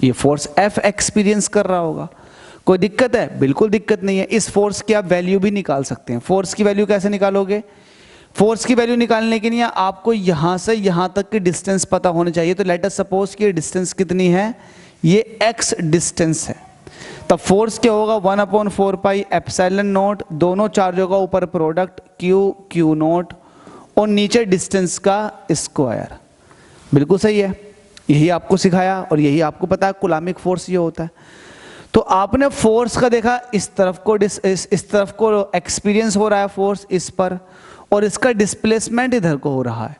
ये फोर्स F एक्सपीरियंस कर रहा होगा। कोई दिक्कत है? बिल्कुल दिक्कत नहीं है। इस फोर्स की आप वैल्यू भी निकाल सकते हैं। फोर्स की वैल्यू कैसे निकालोगे? फोर्स की वैल्यू निकालने के लिए आपको यहां से यहां तक की डिस्टेंस पता होनी चाहिए। तो लेट अस सपोज कि डिस्टेंस कितनी है, ये x डिस्टेंस है, तब फोर्स क्या होगा 1/4 पाई एप्सिलॉन नोट, दोनों चार्जों का ऊपर प्रोडक्ट q नोट और नीचे डिस्टेंस का स्क्वायर। बिल्कुल सही है, यही आपको सिखाया और यही आपको पता है कूलामिक फोर्स ये होता है। तो आपने फोर्स का देखा, इस तरफ को एक्सपीरियंस हो रहा है फोर्स इस पर, और इसका डिस्प्लेसमेंट इधर को हो रहा है।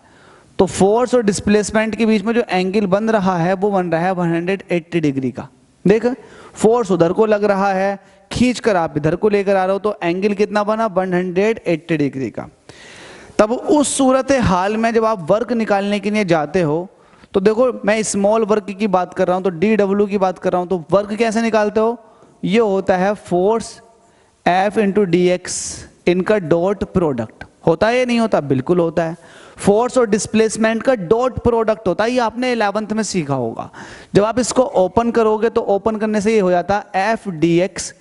तो फोर्स और डिस्प्लेसमेंट के बीच में जो एंगल बन रहा है वो बन रहा है 180 डिग्री का। देख, फोर्स उधर को लग रहा है, खींच कर आप इधर को लेकर आ रहे हो, तो एंगल कितना बना 180 डिग्री का। तब उस सूरत हाल में जब आप वर्क निकालने के लिए जाते हो, तो देखो मैं स्मॉल वर्क की बात कर रहा हूं, तो DW की बात कर रहा हूं, तो वर्क कैसे निकालते हो? ये होता है फोर्स F इंटू DX, इनका डॉट प्रोडक्ट होता है या नहीं होता? बिल्कुल होता है। फोर्स और डिस्प्लेसमेंट का डॉट प्रोडक्ट होता है, ये आपने 11th में सीखा होगा। जब आप इसको ओपन करोगे तो ओपन करने से ये हो जाता है F DX,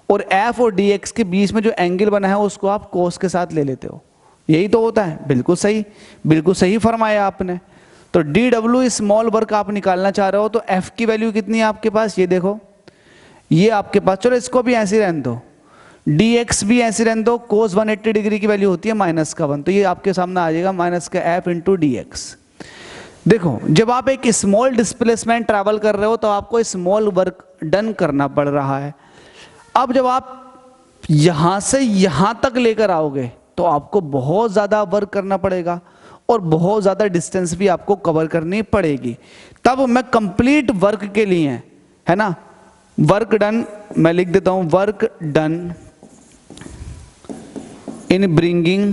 और F और DX के बीच में जो एंगल बना है उसको आप कोस के साथ ले लेते हो, यही तो होता है। बिल्कुल सही फरमाया आपने। तो DW स्मॉल वर्क आप निकालना चाह रहे हो, तो F की वैल्यू कितनी है आपके पास, ये देखो, ये आपके पास, चलो इसको भी ऐसे रहने दो, dx भी ऐसे रहने दो, cos 180 डिग्री की वैल्यू होती है -1, तो ये आपके सामने आ जाएगा माइनस का F इंटू dx। देखो जब आप एक स्मॉल डिस्प्लेसमेंट ट्रैवल कर रहे हो तो आपको स्मॉल वर्क डन करना पड़ रहा है। अब जब आप यहां से यहां तक लेकर आओगे तो आपको बहुत ज्यादा वर्क करना पड़ेगा और बहुत ज्यादा डिस्टेंस भी आपको कवर करनी पड़ेगी। तब मैं कंप्लीट वर्क के लिए, है ना, वर्क डन मैं लिख देता हूं, work done in bringing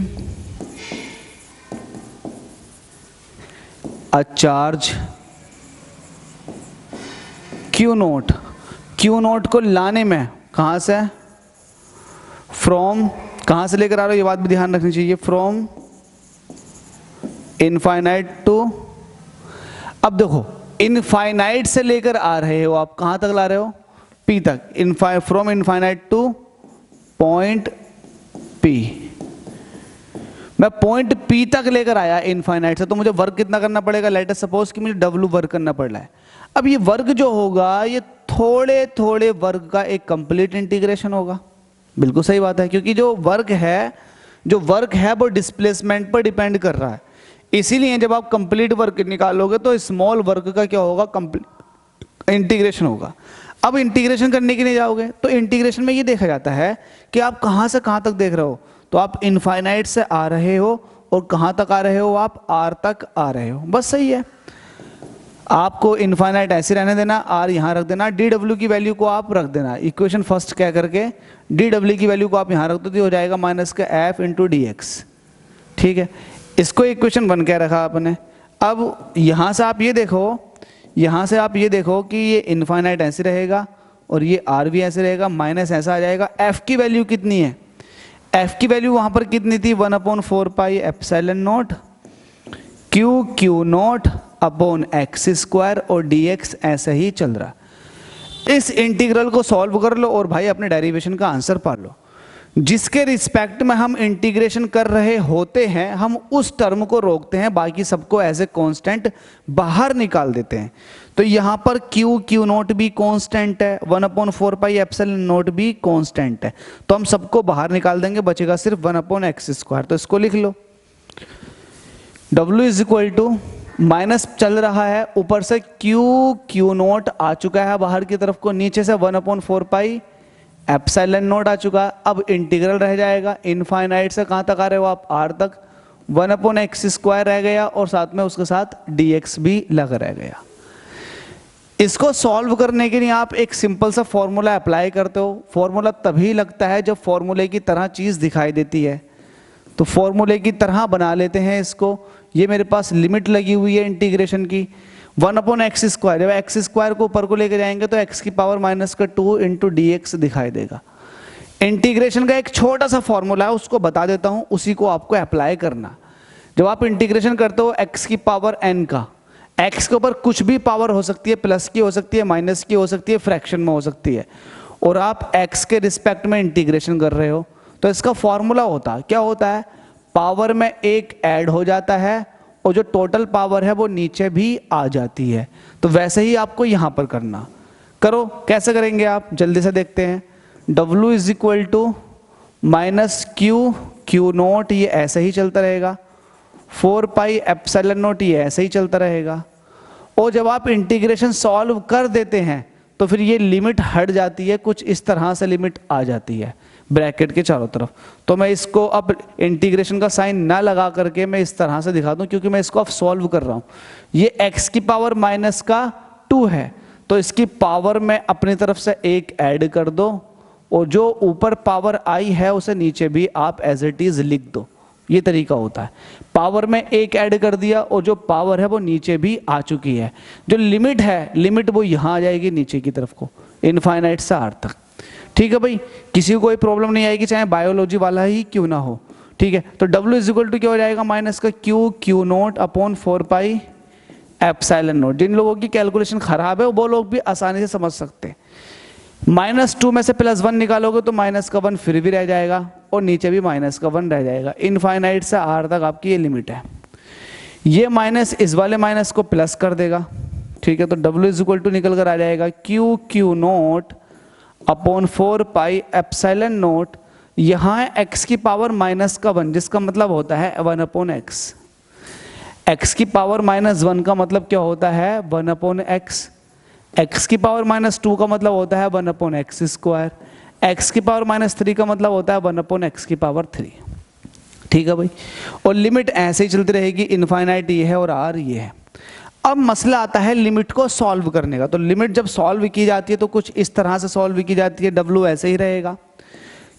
a charge Q note को लाने में, कहां से, फ्रॉम, कहां से लेकर आ रहे हो ये बात भी ध्यान रखनी चाहिए, फ्रॉम इनफाइनाइट टू। अब देखो इनफाइनाइट से लेकर आ रहे हो आप, कहां तक ला रहे हो, P तक, from infinite two point P। मैं पॉइंट P तक लेकर आया इनफाइनाइट से, तो मुझे वर्क कितना करना पड़ेगा, लेट अस सपोज कि मुझे W वर्क करना पड़ रहा है। अब ये वर्क जो होगा ये थोड़े थोड़े वर्क का एक कंप्लीट इंटीग्रेशन होगा। बिल्कुल सही बात है, क्योंकि जो वर्क है वो डिस्प्लेसमेंट पर डिपेंड कर रहा है। इसीलिए जब आप कंप्लीट वर्क निकालोगे तो स्मॉल वर्क का क्या होगा, कंप्लीट इंटीग्रेशन होगा। अब इंटीग्रेशन करने के लिए जाओगे तो इंटीग्रेशन में ये देखा जाता है कि आप कहां से कहां तक देख रहे हो, तो आप इनफाइनाइट से आ रहे हो और कहां तक आ रहे हो, आप R तक आ रहे हो, बस सही है। आपको इनफाइनाइट ऐसे रहने देना, R यहां रख देना, DW की वैल्यू को आप रख देना, इक्वेशन फर्स्ट कह करके DW की वैल्यू को आप यहां रख दो, तो हो जाएगा माइनस का F इंटू DX। ठीक है, इसको इक्वेशन 1 कह रखा आपने। अब यहां से आप ये देखो कि ये इनफाइनाइट ऐसे रहेगा और ये आर भी ऐसे रहेगा, माइनस ऐसा आ जाएगा। एफ की वैल्यू कितनी है, एफ की वैल्यू वहां पर कितनी थी, 1/4 पाई epsilon naught Q Q naught upon x square, और dx ऐसे ही चल रहा। इस इंटीग्रल को सॉल्व कर लो और भाई अपने डेरिवेशन का आंसर पा लो। जिसके रिस्पेक्ट में हम इंटीग्रेशन कर रहे होते हैं हम उस टर्म को रोकते हैं, बाकी सबको एज ए कांस्टेंट बाहर निकाल देते हैं। तो यहां पर क्यू क्यू नॉट भी कांस्टेंट है, 1/4 पाई एप्सिलॉन नॉट भी कांस्टेंट है, तो हम सबको बाहर निकाल देंगे, बचेगा सिर्फ 1/x स्क्वायर। तो इसको लिख लो, W is equal to minus चल रहा है, ऊपर से क्यू क्यू नॉट आ चुका है बाहर की तरफ को, नीचे से 1/4 पाई एप्सिलॉन नॉट आ चुका है। अब इंटीग्रल रह जाएगा, इनफाइनाइट से कहां तक आ रहे हो आप, r तक, 1/x स्क्वायर रह गया और साथ में उसके साथ dx भी लगा रह गया। इसको सॉल्व करने के लिए आप एक सिंपल सा फॉर्मूला अप्लाई करते हो। फॉर्मूला तभी लगता है जब फॉर्मूले की तरह चीज दिखाई देती है, तो फॉर्मूले की तरह बना लेते हैं इसको। ये मेरे पास लिमिट लगी हुई है इंटीग्रेशन की, 1/x स्क्वायर, जब x स्क्वायर को ऊपर को लेके जाएंगे तो x की पावर -2 इंटू dx दिखाई देगा। इंटीग्रेशन का एक छोटा सा फॉर्मूला है, उसको बता देता हूं, उसी को आपको अप्लाई करना। जब आप इंटीग्रेशन करते हो x की पावर n का, x के ऊपर कुछ भी पावर हो सकती है, प्लस की हो सकती है, माइनस की हो सकती है, फ्रैक्शन में हो सकती है, और आप x के रिस्पेक्ट में इंटीग्रेशन कर रहे हो, तो इसका फॉर्मूला होता क्या होता है, पावर में एक ऐड हो जाता है और जो टोटल पावर है वो नीचे भी आ जाती है। तो वैसे ही आपको यहां पर करना, करो। कैसे करेंगे आप, जल्दी से देखते हैं। W is equal to minus Q Q naught, ये ऐसे ही चलता रहेगा, 4 पाई एप्सिलॉन नॉट, ये ऐसे ही चलता रहेगा। और जब आप इंटीग्रेशन सॉल्व कर देते हैं तो फिर ये लिमिट हट जाती है, कुछ इस तरह से लिमिट आ जाती है ब्रैकेट के चारों तरफ। तो मैं इसको अब इंटीग्रेशन का साइन ना लगा करके मैं इस तरह से दिखा दूं, क्योंकि मैं इसको अब सॉल्व कर रहा हूं। ये x की पावर -2 है, तो इसकी पावर में अपनी तरफ से एक ऐड कर दो, और जो ऊपर पावर आई है उसे नीचे भी आप एज इट इज लिख दो। ये तरीका होता है, पावर में एक ऐड कर दिया और जो पावर है वो नीचे भी आ चुकी है। जो लिमिट है, लिमिट वो यहां आ जाएगी नीचे की तरफ को, इनफाइनाइट से r तक। ठीक है भाई, किसी को कोई प्रॉब्लम नहीं आएगी, चाहे बायोलॉजी वाला ही क्यों ना हो। ठीक है, तो W इज इक्वल टू क्या हो जाएगा, माइनस का Q Q naught upon 4 pi epsilon naught. जिन लोगों की कैलकुलेशन खराब है वो लोग भी आसानी से समझ सकते हैं। -2 में से +1 निकालोगे तो -1 फिर भी रह जाएगा, और नीचे भी -1 रह जाएगा। इनफाइनाइट से r तक आपकी ये लिमिट है। ये माइनस इस वाले माइनस को प्लस कर देगा। ठीक है, तो W इज इक्वल टू निकल कर आ जाएगा Q Q naught upon 4 pi epsilon not, यहाँ है x की पावर -1, जिसका मतलब होता है 1/x। x की पावर -1 का मतलब क्या होता है, 1/x। x की पावर -2 का मतलब होता है 1/x स्क्वायर। x की पावर -3 का मतलब होता है 1/x की पावर 3। ठीक है भाई, और लिमिट ऐसे ही चलती रहेगी, इनफाइनाइट ये है और r ये है। अब मसला आता है लिमिट को सॉल्व करने का। तो लिमिट जब सॉल्व की जाती है तो कुछ इस तरह से सॉल्व की जाती है, W ऐसे ही रहेगा,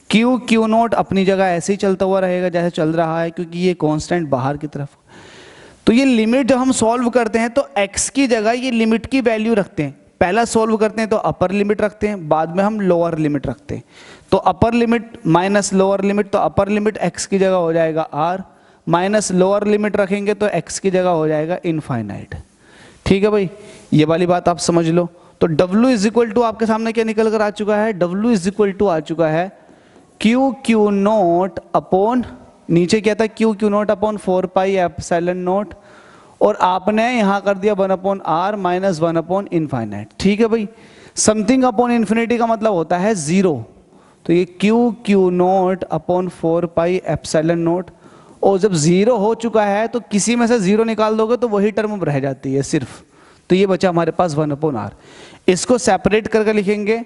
क्यू क्यू नॉट अपनी जगह ऐसे ही चलता हुआ रहेगा जैसे चल रहा है, क्योंकि ये कांस्टेंट बाहर की तरफ। तो ये लिमिट जब हम सॉल्व करते हैं तो x की जगह ये लिमिट की वैल्यू रखते हैं। पहला सॉल्व करते हैं तो अपर लिमिट रखते हैं, बाद में हम लोअर लिमिट रखते हैं। तो upper limit minus lower limit, तो अपर लिमिट x की जगह हो जाएगा r, माइनस लोअर लिमिट रखेंगे तो x की जगह हो जाएगा इनफाइनाइट। ठीक है भाई, ये वाली बात आप समझ लो। तो W इज इक्वल टू आपके सामने क्या निकल कर आ चुका है, W इज इक्वल टू आ चुका है क्यू क्यू नॉट अपॉन, नीचे क्या था, Q Q naught upon 4 pi epsilon not, और आपने यहां कर दिया 1/r माइनस 1/इनफाइनाइट। ठीक है भाई, समथिंग अपॉन इन्फिनिटी का मतलब होता है 0। तो ये Q Q naught upon 4 pi epsilon not, और जब 0 हो चुका है तो किसी में से 0 निकाल दोगे तो वही टर्म रह जाती है सिर्फ। तो ये बचा हमारे पास 1/r। इसको सेपरेट करके लिखेंगे,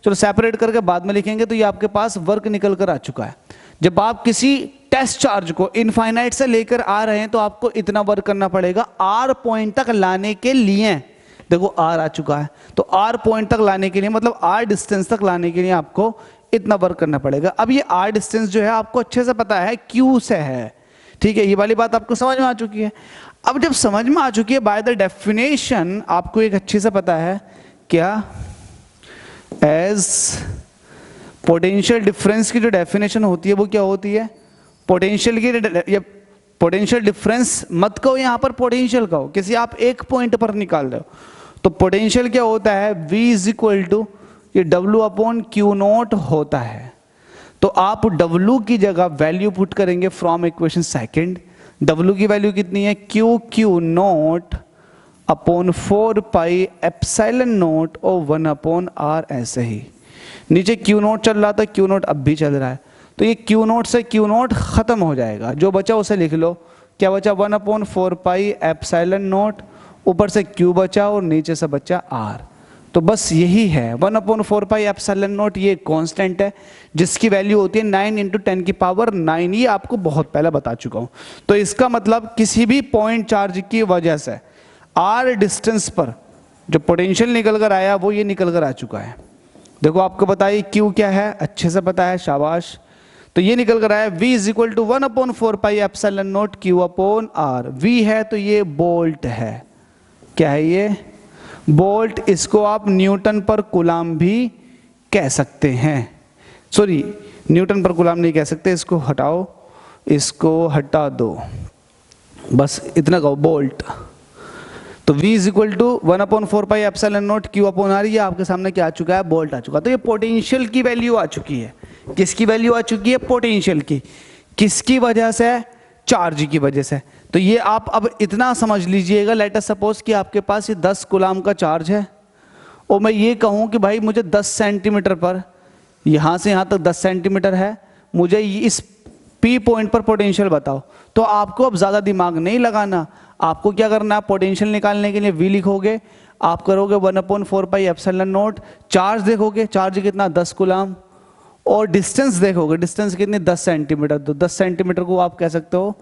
चलो सेपरेट करके बाद में लिखेंगे। तो ये आपके पास वर्क निकल कर आ चुका है। जब आप किसी टेस्ट चार्ज को इनफाइनाइट से लेकर आ रहे हैं तो आपको इतना वर्क करना पड़ेगा r पॉइंट तक लाने के लिए। देखो r आ चुका है, तो r पॉइंट तक लाने के लिए, मतलब r डिस्टेंस तक लाने के लिए आपको इतना वर्क करना पड़ेगा। अब ये r डिस्टेंस जो है आपको अच्छे से पता है q से है। ठीक है, ये वाली बात आपको समझ में आ चुकी है। अब जब समझ में आ चुकी है बाय द डेफिनेशन, आपको एक अच्छे से पता है क्या, एज पोटेंशियल डिफरेंस की जो डेफिनेशन होती है वो क्या होती है, पोटेंशियल की, या पोटेंशियल डिफरेंस मत कहो, यहां पर पोटेंशियल कहो, किसी आप एक पॉइंट पर निकाल रहे हो, तो पोटेंशियल क्या होता है, V इज इक्वल टू ये W अपॉन क्यू नॉट होता है। तो आप W की जगह वैल्यू पुट करेंगे फ्रॉम इक्वेशन सेकंड, W की वैल्यू कितनी है, Q naught upon 4 pi epsilon not और 1 अपॉन आर, ऐसे ही नीचे क्यू नॉट चल रहा था, क्यू नॉट अब भी चल रहा है, तो ये क्यू नॉट से क्यू नॉट खत्म हो जाएगा, जो बचा उसे लिख लो, क्या बचा 1 अपॉन 4 पाई एप्सिलॉन नॉट, ऊपर से क्यू बचा और नीचे से बचा आर। तो बस यही है 1 अपॉन 4 पाई एप्सिलॉन नॉट, ये कांस्टेंट है जिसकी वैल्यू होती है 9 × 10 की पावर 9, ये आपको बहुत पहले बता चुका हूं। तो इसका मतलब किसी भी पॉइंट चार्ज की वजह से आर डिस्टेंस पर जो पोटेंशियल निकल कर आया वो ये निकल कर आ चुका है। देखो आपको बताइए क्यू क्या है, अच्छे से पता है, शाबाश। तो ये निकल कर आया V is equal to 1 upon 4 pi epsilon naught Q upon R. V है तो ये बोल्ट है, क्या है ये, बोल्ट। इसको आप न्यूटन पर कूलाम भी कह सकते हैं, सॉरी न्यूटन पर कूलाम नहीं कह सकते, इसको हटाओ, इसको हटा दो, बस इतना कहो, बोल्ट। तो V is equal to 1 upon 4 pi epsilon naught Q upon R, ये आपके सामने क्या आ चुका है, बोल्ट आ चुका। तो ये पोटेंशियल की वैल्यू आ चुकी है, किसकी वैल्यू आ चुकी है, पोटेंशियल की, किसकी वजह से, चार्ज की वजह से। तो ये आप अब इतना समझ लीजिएगा, लेट अस सपोज कि आपके पास ये 10 कूलाम का चार्ज है और मैं ये कहूँ कि भाई मुझे 10 सेंटीमीटर पर, यहाँ से यहाँ तक 10 सेंटीमीटर है, मुझे इस P पॉइंट पर पोटेंशियल बताओ। तो आपको अब ज़्यादा दिमाग नहीं लगाना, आपको क्या करना है, पोटेंशियल निकालने के लिए V लिखोगे, आप करोगे 1 upon 4 pi epsilon not, charge देखोगे, चार्ज कितना 10 कूलाम, और डिस्टेंस देखोगे, डिस्टेंस कितनी 10 सेंटीमीटर। तो 10 सेंटीमीटर को आप कह सकते हो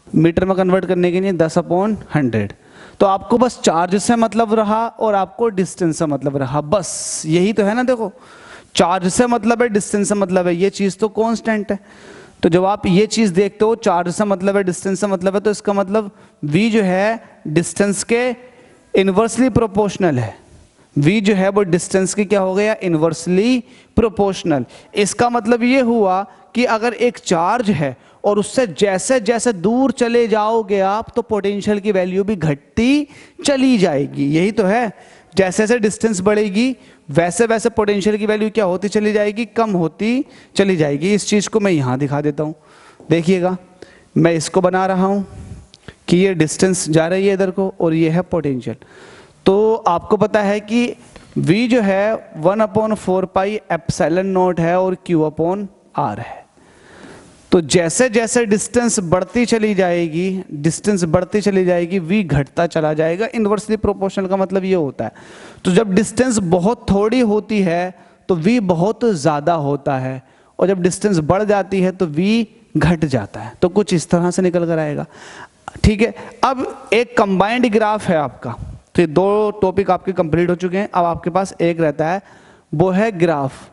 मीटर में कन्वर्ट करने के लिए 10 अपॉन 100। तो आपको बस चार्ज से मतलब रहा और आपको डिस्टेंस से मतलब रहा, बस यही तो है ना। देखो चार्ज से मतलब है, डिस्टेंस से मतलब है, ये चीज़ तो कांस्टेंट है। तो जब आप ये चीज़ देखते हो, चार्ज से मतलब है, डिस्टेंस से मतलब है, तो इसका मतलब V जो है डिस्टेंस के इन्वर्सली प्रोपोर्शनल है। V जो है वो डिस्टेंस की क्या हो गया, इन्वर्सली प्रोपोर्शनल। इसका मतलब ये हुआ कि अगर एक चार्ज है और उससे जैसे जैसे दूर चले जाओगे आप, तो पोटेंशियल की वैल्यू भी घटती चली जाएगी। यही तो है, जैसे जैसे डिस्टेंस बढ़ेगी वैसे वैसे पोटेंशियल की वैल्यू क्या होती चली जाएगी, कम होती चली जाएगी। इस चीज़ को मैं यहाँ दिखा देता हूँ, देखिएगा, मैं इसको बना रहा हूँ कि ये डिस्टेंस जा रही है इधर को और ये है पोटेंशियल। तो आपको पता है कि V जो है 1 अपॉन 4 पाई एप्सिलॉन नॉट है और Q अपॉन R है। तो जैसे जैसे डिस्टेंस बढ़ती चली जाएगी, डिस्टेंस बढ़ती चली जाएगी, V घटता चला जाएगा। इन्वर्सली प्रोपोर्शनल का मतलब ये होता है। तो जब डिस्टेंस बहुत थोड़ी होती है तो V बहुत ज़्यादा होता है, और जब डिस्टेंस बढ़ जाती है तो V घट जाता है। तो कुछ इस तरह से निकल कर आएगा, ठीक है। अब एक कंबाइंड ग्राफ है आपका, तो ये 2 टॉपिक आपके कंप्लीट हो चुके हैं। अब आपके पास एक रहता है, वो है ग्राफ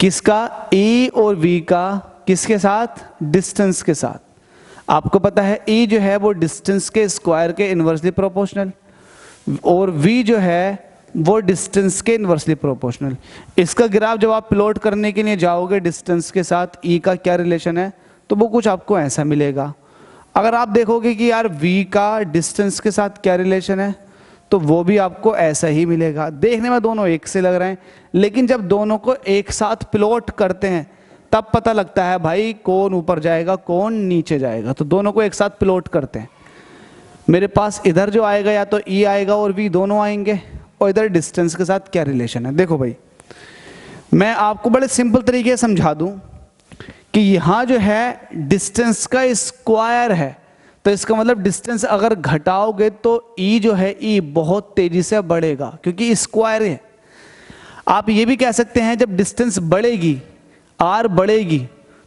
किसका, E और V का, किसके साथ, डिस्टेंस के साथ। आपको पता है E जो है वो डिस्टेंस के स्क्वायर के इन्वर्सली प्रोपोर्शनल, और V जो है वो डिस्टेंस के इन्वर्सली प्रोपोर्शनल। इसका ग्राफ जब आप प्लॉट करने के लिए जाओगे, डिस्टेंस के साथ E का क्या रिलेशन है, तो वो कुछ आपको ऐसा मिलेगा। अगर आप देखोगे कि यार V का डिस्टेंस के साथ क्या रिलेशन है, तो वो भी आपको ऐसा ही मिलेगा। देखने में दोनों एक से लग रहे हैं, लेकिन जब दोनों को एक साथ प्लॉट करते हैं तब पता लगता है भाई कौन ऊपर जाएगा कौन नीचे जाएगा। तो दोनों को एक साथ प्लॉट करते हैं, मेरे पास इधर जो आएगा या तो E आएगा और V दोनों आएंगे, और इधर डिस्टेंस के साथ क्या रिलेशन है। देखो भाई, मैं आपको बड़े सिंपल तरीके से समझा दूं कि यहाँ जो है डिस्टेंस का स्क्वायर है, तो इसका मतलब डिस्टेंस अगर घटाओगे तो E जो है E बहुत तेजी से बढ़ेगा, क्योंकि स्क्वायर है। आप ये भी कह सकते हैं जब डिस्टेंस बढ़ेगी, R बढ़ेगी,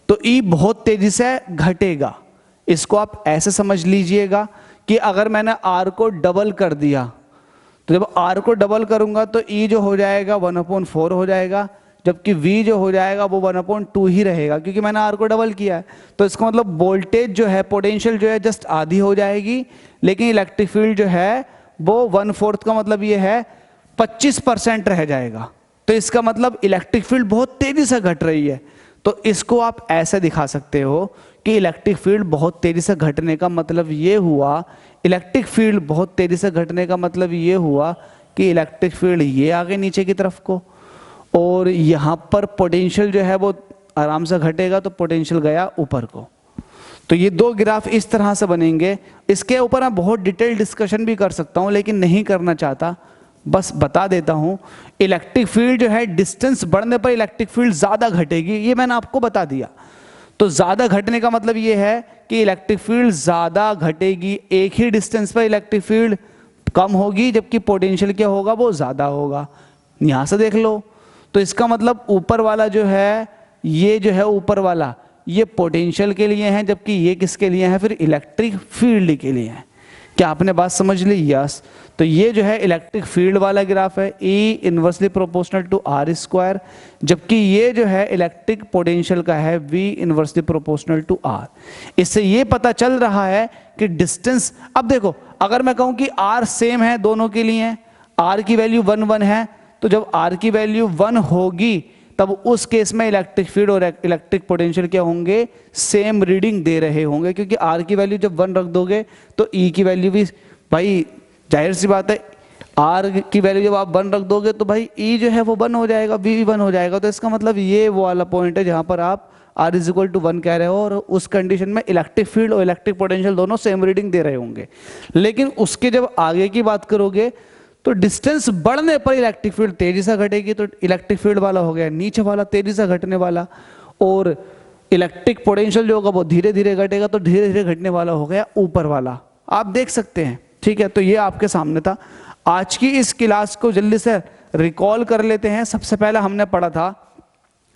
तो E बहुत तेजी से घटेगा। इसको आप ऐसे समझ लीजिएगा कि अगर मैंने R को डबल कर दिया, तो जब R को डबल करूंगा तो E जो हो जाएगा 1/4 हो जाएगा, जबकि V जो हो जाएगा वो 1/2 ही रहेगा, क्योंकि मैंने R को डबल किया है। तो इसका मतलब वोल्टेज जो है, पोटेंशियल जो है जस्ट आधी हो जाएगी, लेकिन इलेक्ट्रिक फील्ड जो है वो 1/4 का मतलब ये है 25% रह जाएगा। तो इसका मतलब इलेक्ट्रिक फील्ड बहुत तेजी से घट रही है। तो इसको आप ऐसे दिखा सकते हो कि इलेक्ट्रिक फील्ड बहुत तेजी से घटने का मतलब ये हुआ, इलेक्ट्रिक फील्ड बहुत तेजी से घटने का मतलब ये हुआ कि इलेक्ट्रिक फील्ड ये आगे नीचे की तरफ को, और यहाँ पर पोटेंशियल जो है वो आराम से घटेगा, तो पोटेंशियल गया ऊपर को। तो ये दो ग्राफ इस तरह से बनेंगे। इसके ऊपर मैं बहुत डिटेल डिस्कशन भी कर सकता हूँ, लेकिन नहीं करना चाहता, बस बता देता हूँ। इलेक्ट्रिक फील्ड जो है डिस्टेंस बढ़ने पर इलेक्ट्रिक फील्ड ज़्यादा घटेगी, ये मैंने आपको बता दिया। तो ज़्यादा घटने का मतलब ये है कि इलेक्ट्रिक फील्ड ज़्यादा घटेगी, एक ही डिस्टेंस पर इलेक्ट्रिक फील्ड कम होगी, जबकि पोटेंशियल क्या होगा, वो ज़्यादा होगा। यहाँ से देख लो, तो इसका मतलब ऊपर वाला जो है, ये जो है ऊपर वाला, ये पोटेंशियल के लिए है, जबकि ये किसके लिए है, फिर इलेक्ट्रिक फील्ड के लिए है। क्या आपने बात समझ ली? यस। तो ये जो है इलेक्ट्रिक फील्ड वाला ग्राफ है, E inversely proportional to R square, जबकि ये जो है इलेक्ट्रिक पोटेंशियल का है V inversely proportional to R। इससे ये पता चल रहा है कि डिस्टेंस, अब देखो अगर मैं कहूं कि R सेम है दोनों के लिए, R की वैल्यू 1 1 है, तो जब R की वैल्यू 1 होगी तब उस केस में इलेक्ट्रिक फील्ड और इलेक्ट्रिक पोटेंशियल क्या होंगे, सेम रीडिंग दे रहे होंगे, क्योंकि R की वैल्यू जब 1 रख दोगे तो E की वैल्यू भी, भाई जाहिर सी बात है, R की वैल्यू जब आप 1 रख दोगे तो भाई E जो है वो 1 हो जाएगा, V भी 1 हो जाएगा। तो इसका मतलब ये वो वाला पॉइंट है जहां पर आप R इज इक्वल टू 1 कह रहे हो, और उस कंडीशन में इलेक्ट्रिक फील्ड और इलेक्ट्रिक पोटेंशियल दोनों सेम रीडिंग दे रहे होंगे। लेकिन उसके जब आगे की बात करोगे तो डिस्टेंस बढ़ने पर इलेक्ट्रिक फील्ड तेजी से घटेगी, तो इलेक्ट्रिक फील्ड वाला हो गया नीचे वाला तेजी से घटने वाला, और इलेक्ट्रिक पोटेंशियल जो होगा वो धीरे धीरे घटेगा, तो धीरे धीरे घटने वाला हो गया ऊपर वाला। आप देख सकते हैं, ठीक है। तो ये आपके सामने था। आज की इस क्लास को जल्दी से रिकॉल कर लेते हैं। सबसे पहले हमने पढ़ा था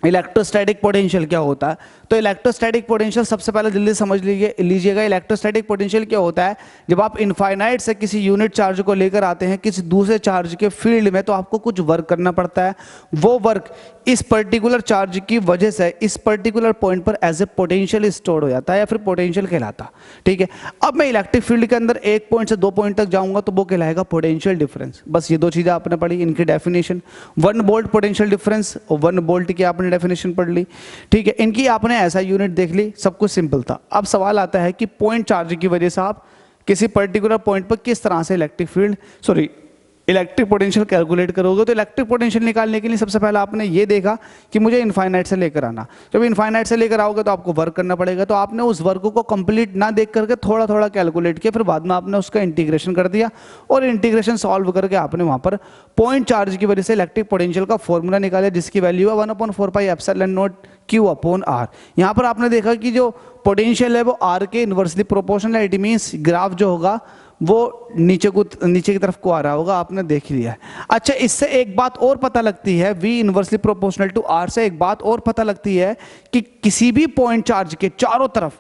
इलेक्ट्रोस्टैटिक पोटेंशियल क्या होता है। तो इलेक्ट्रोस्टैटिक पोटेंशियल सबसे पहले जल्दी समझ लीजिएगा। इलेक्ट्रोस्टैटिक पोटेंशियल क्या होता है, जब आप इनफाइनाइट से किसी यूनिट चार्ज को लेकर आते हैं किसी दूसरे चार्ज के फील्ड में, तो आपको कुछ वर्क करना पड़ता है। वो वर्क इस पर्टिकुलर चार्ज की वजह से इस पर्टिकुलर पॉइंट पर एज ए पोटेंशियल स्टोर हो जाता है, या फिर पोटेंशियल कहलाता, ठीक है। अब मैं इलेक्ट्रिक फील्ड के अंदर एक पॉइंट से 2 पॉइंट तक जाऊंगा तो वो कहलाएगा पोटेंशियल डिफरेंस। बस ये 2 चीजें आपने पढ़ी, इनकी डेफिनेशन, 1 वोल्ट पोटेंशियल डिफरेंस और 1 वोल्ट की आपने डेफिनेशन पढ़ ली, ठीक है। इनकी आपने ऐसा यूनिट देख ली, सब कुछ सिंपल था। अब सवाल आता है कि पॉइंट चार्ज की वजह से आप किसी पर्टिकुलर पॉइंट पर किस तरह से इलेक्ट्रिक पोटेंशियल कैलकुलेट करोगे। तो इलेक्ट्रिक पोटेंशियल निकालने के लिए सबसे पहले आपने ये देखा कि मुझे इनफाइनाइट से लेकर आना। जब इनफाइनाइट से लेकर आओगे तो आपको वर्क करना पड़ेगा, तो आपने उस वर्क को कंप्लीट ना देख करके थोड़ा थोड़ा कैलकुलेट किया, फिर बाद में आपने उसका इंटीग्रेशन कर दिया, और इंटीग्रेशन सॉल्व करके आपने वहां पर पॉइंट चार्ज की वजह से इलेक्ट्रिक पोटेंशियल का फॉर्मूला निकाला, जिसकी वैल्यू है 1/4 पाई एप्सिलॉन नॉट Q/R। यहाँ पर आपने देखा कि जो पोटेंशियल है वो R के इनवर्सली प्रोपोर्शनल है। इट मींस ग्राफ जो होगा वो नीचे की तरफ को आ रहा होगा, आपने देख लिया है। अच्छा, इससे एक बात और पता लगती है, V inversely proportional to R से एक बात और पता लगती है कि किसी भी पॉइंट चार्ज के चारों तरफ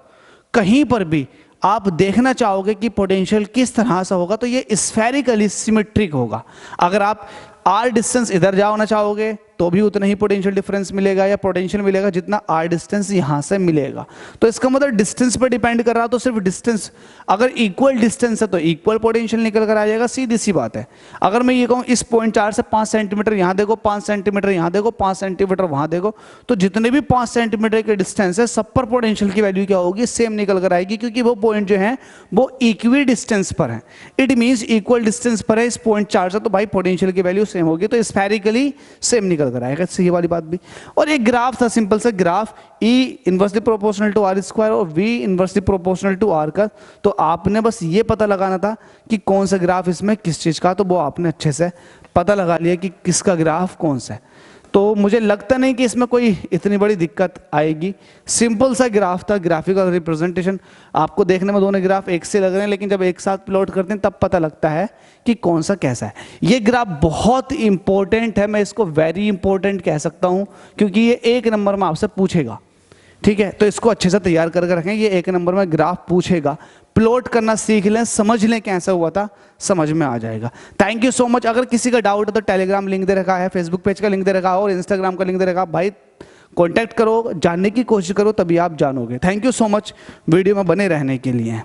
कहीं पर भी आप देखना चाहोगे कि पोटेंशियल किस तरह से होगा, तो ये स्फेरिकली सिमेट्रिक होगा। अगर आप R डिस्टेंस इधर जाना चाहोगे तो भी उतना ही पोटेंशियल डिफरेंस मिलेगा, या पोटेंशियल मिलेगा जितना R डिस्टेंस यहां से मिलेगा। तो इसका मतलब डिस्टेंस पर डिपेंड कर रहा, तो सिर्फ डिस्टेंस, अगर इक्वल डिस्टेंस है तो इक्वल पोटेंशियल निकल कर आ जाएगा, सीधी सी बात है। अगर मैं ये कहूं इस पॉइंट चार्ज से 5 सेंटीमीटर यहां देखो, 5 सेंटीमीटर यहां देखो, 5 सेंटीमीटर वहां देखो, तो जितने भी 5 सेंटीमीटर के डिस्टेंस है सब पर पोटेंशियल की वैल्यू क्या होगी, सेम निकल कर आएगी, क्योंकि वो पॉइंट जो है वो इक्वी डिस्टेंस पर है। इट मीन्स इक्वल डिस्टेंस पर है इस पॉइंट चार्ज से, तो भाई पोटेंशियल की वैल्यू सेम होगी, तो स्फेरिकली सेम निकल कर आएगा। सही वाली बात भी। और एक ग्राफ था, सिंपल सा graph, E inversely proportional to R square और V inversely proportional to R का। तो आपने बस ये पता लगाना था कि कौन सा ग्राफ इसमें किस चीज का, तो वो आपने अच्छे से पता लगा लिया कि किसका ग्राफ कौन सा है। तो मुझे लगता नहीं कि इसमें कोई इतनी बड़ी दिक्कत आएगी। सिंपल सा ग्राफ था, ग्राफिकल रिप्रेजेंटेशन। आपको देखने में दोनों ग्राफ एक से लग रहे हैं, लेकिन जब एक साथ प्लॉट करते हैं तब पता लगता है कि कौन सा कैसा है। ये ग्राफ बहुत इंपॉर्टेंट है, मैं इसको वेरी इंपॉर्टेंट कह सकता हूं, क्योंकि ये 1 नंबर में आपसे पूछेगा, ठीक है। तो इसको अच्छे से तैयार करके रखें, ये 1 नंबर में ग्राफ पूछेगा। प्लॉट करना सीख लें, समझ लें कैसा हुआ था, समझ में आ जाएगा। Thank you so much. अगर किसी का डाउट है तो टेलीग्राम लिंक दे रखा है, फेसबुक पेज का लिंक दे रखा है, और इंस्टाग्राम का लिंक दे रखा है। भाई कॉन्टैक्ट करो, जानने की कोशिश करो, तभी आप जानोगे। Thank you so much video में बने रहने के लिए।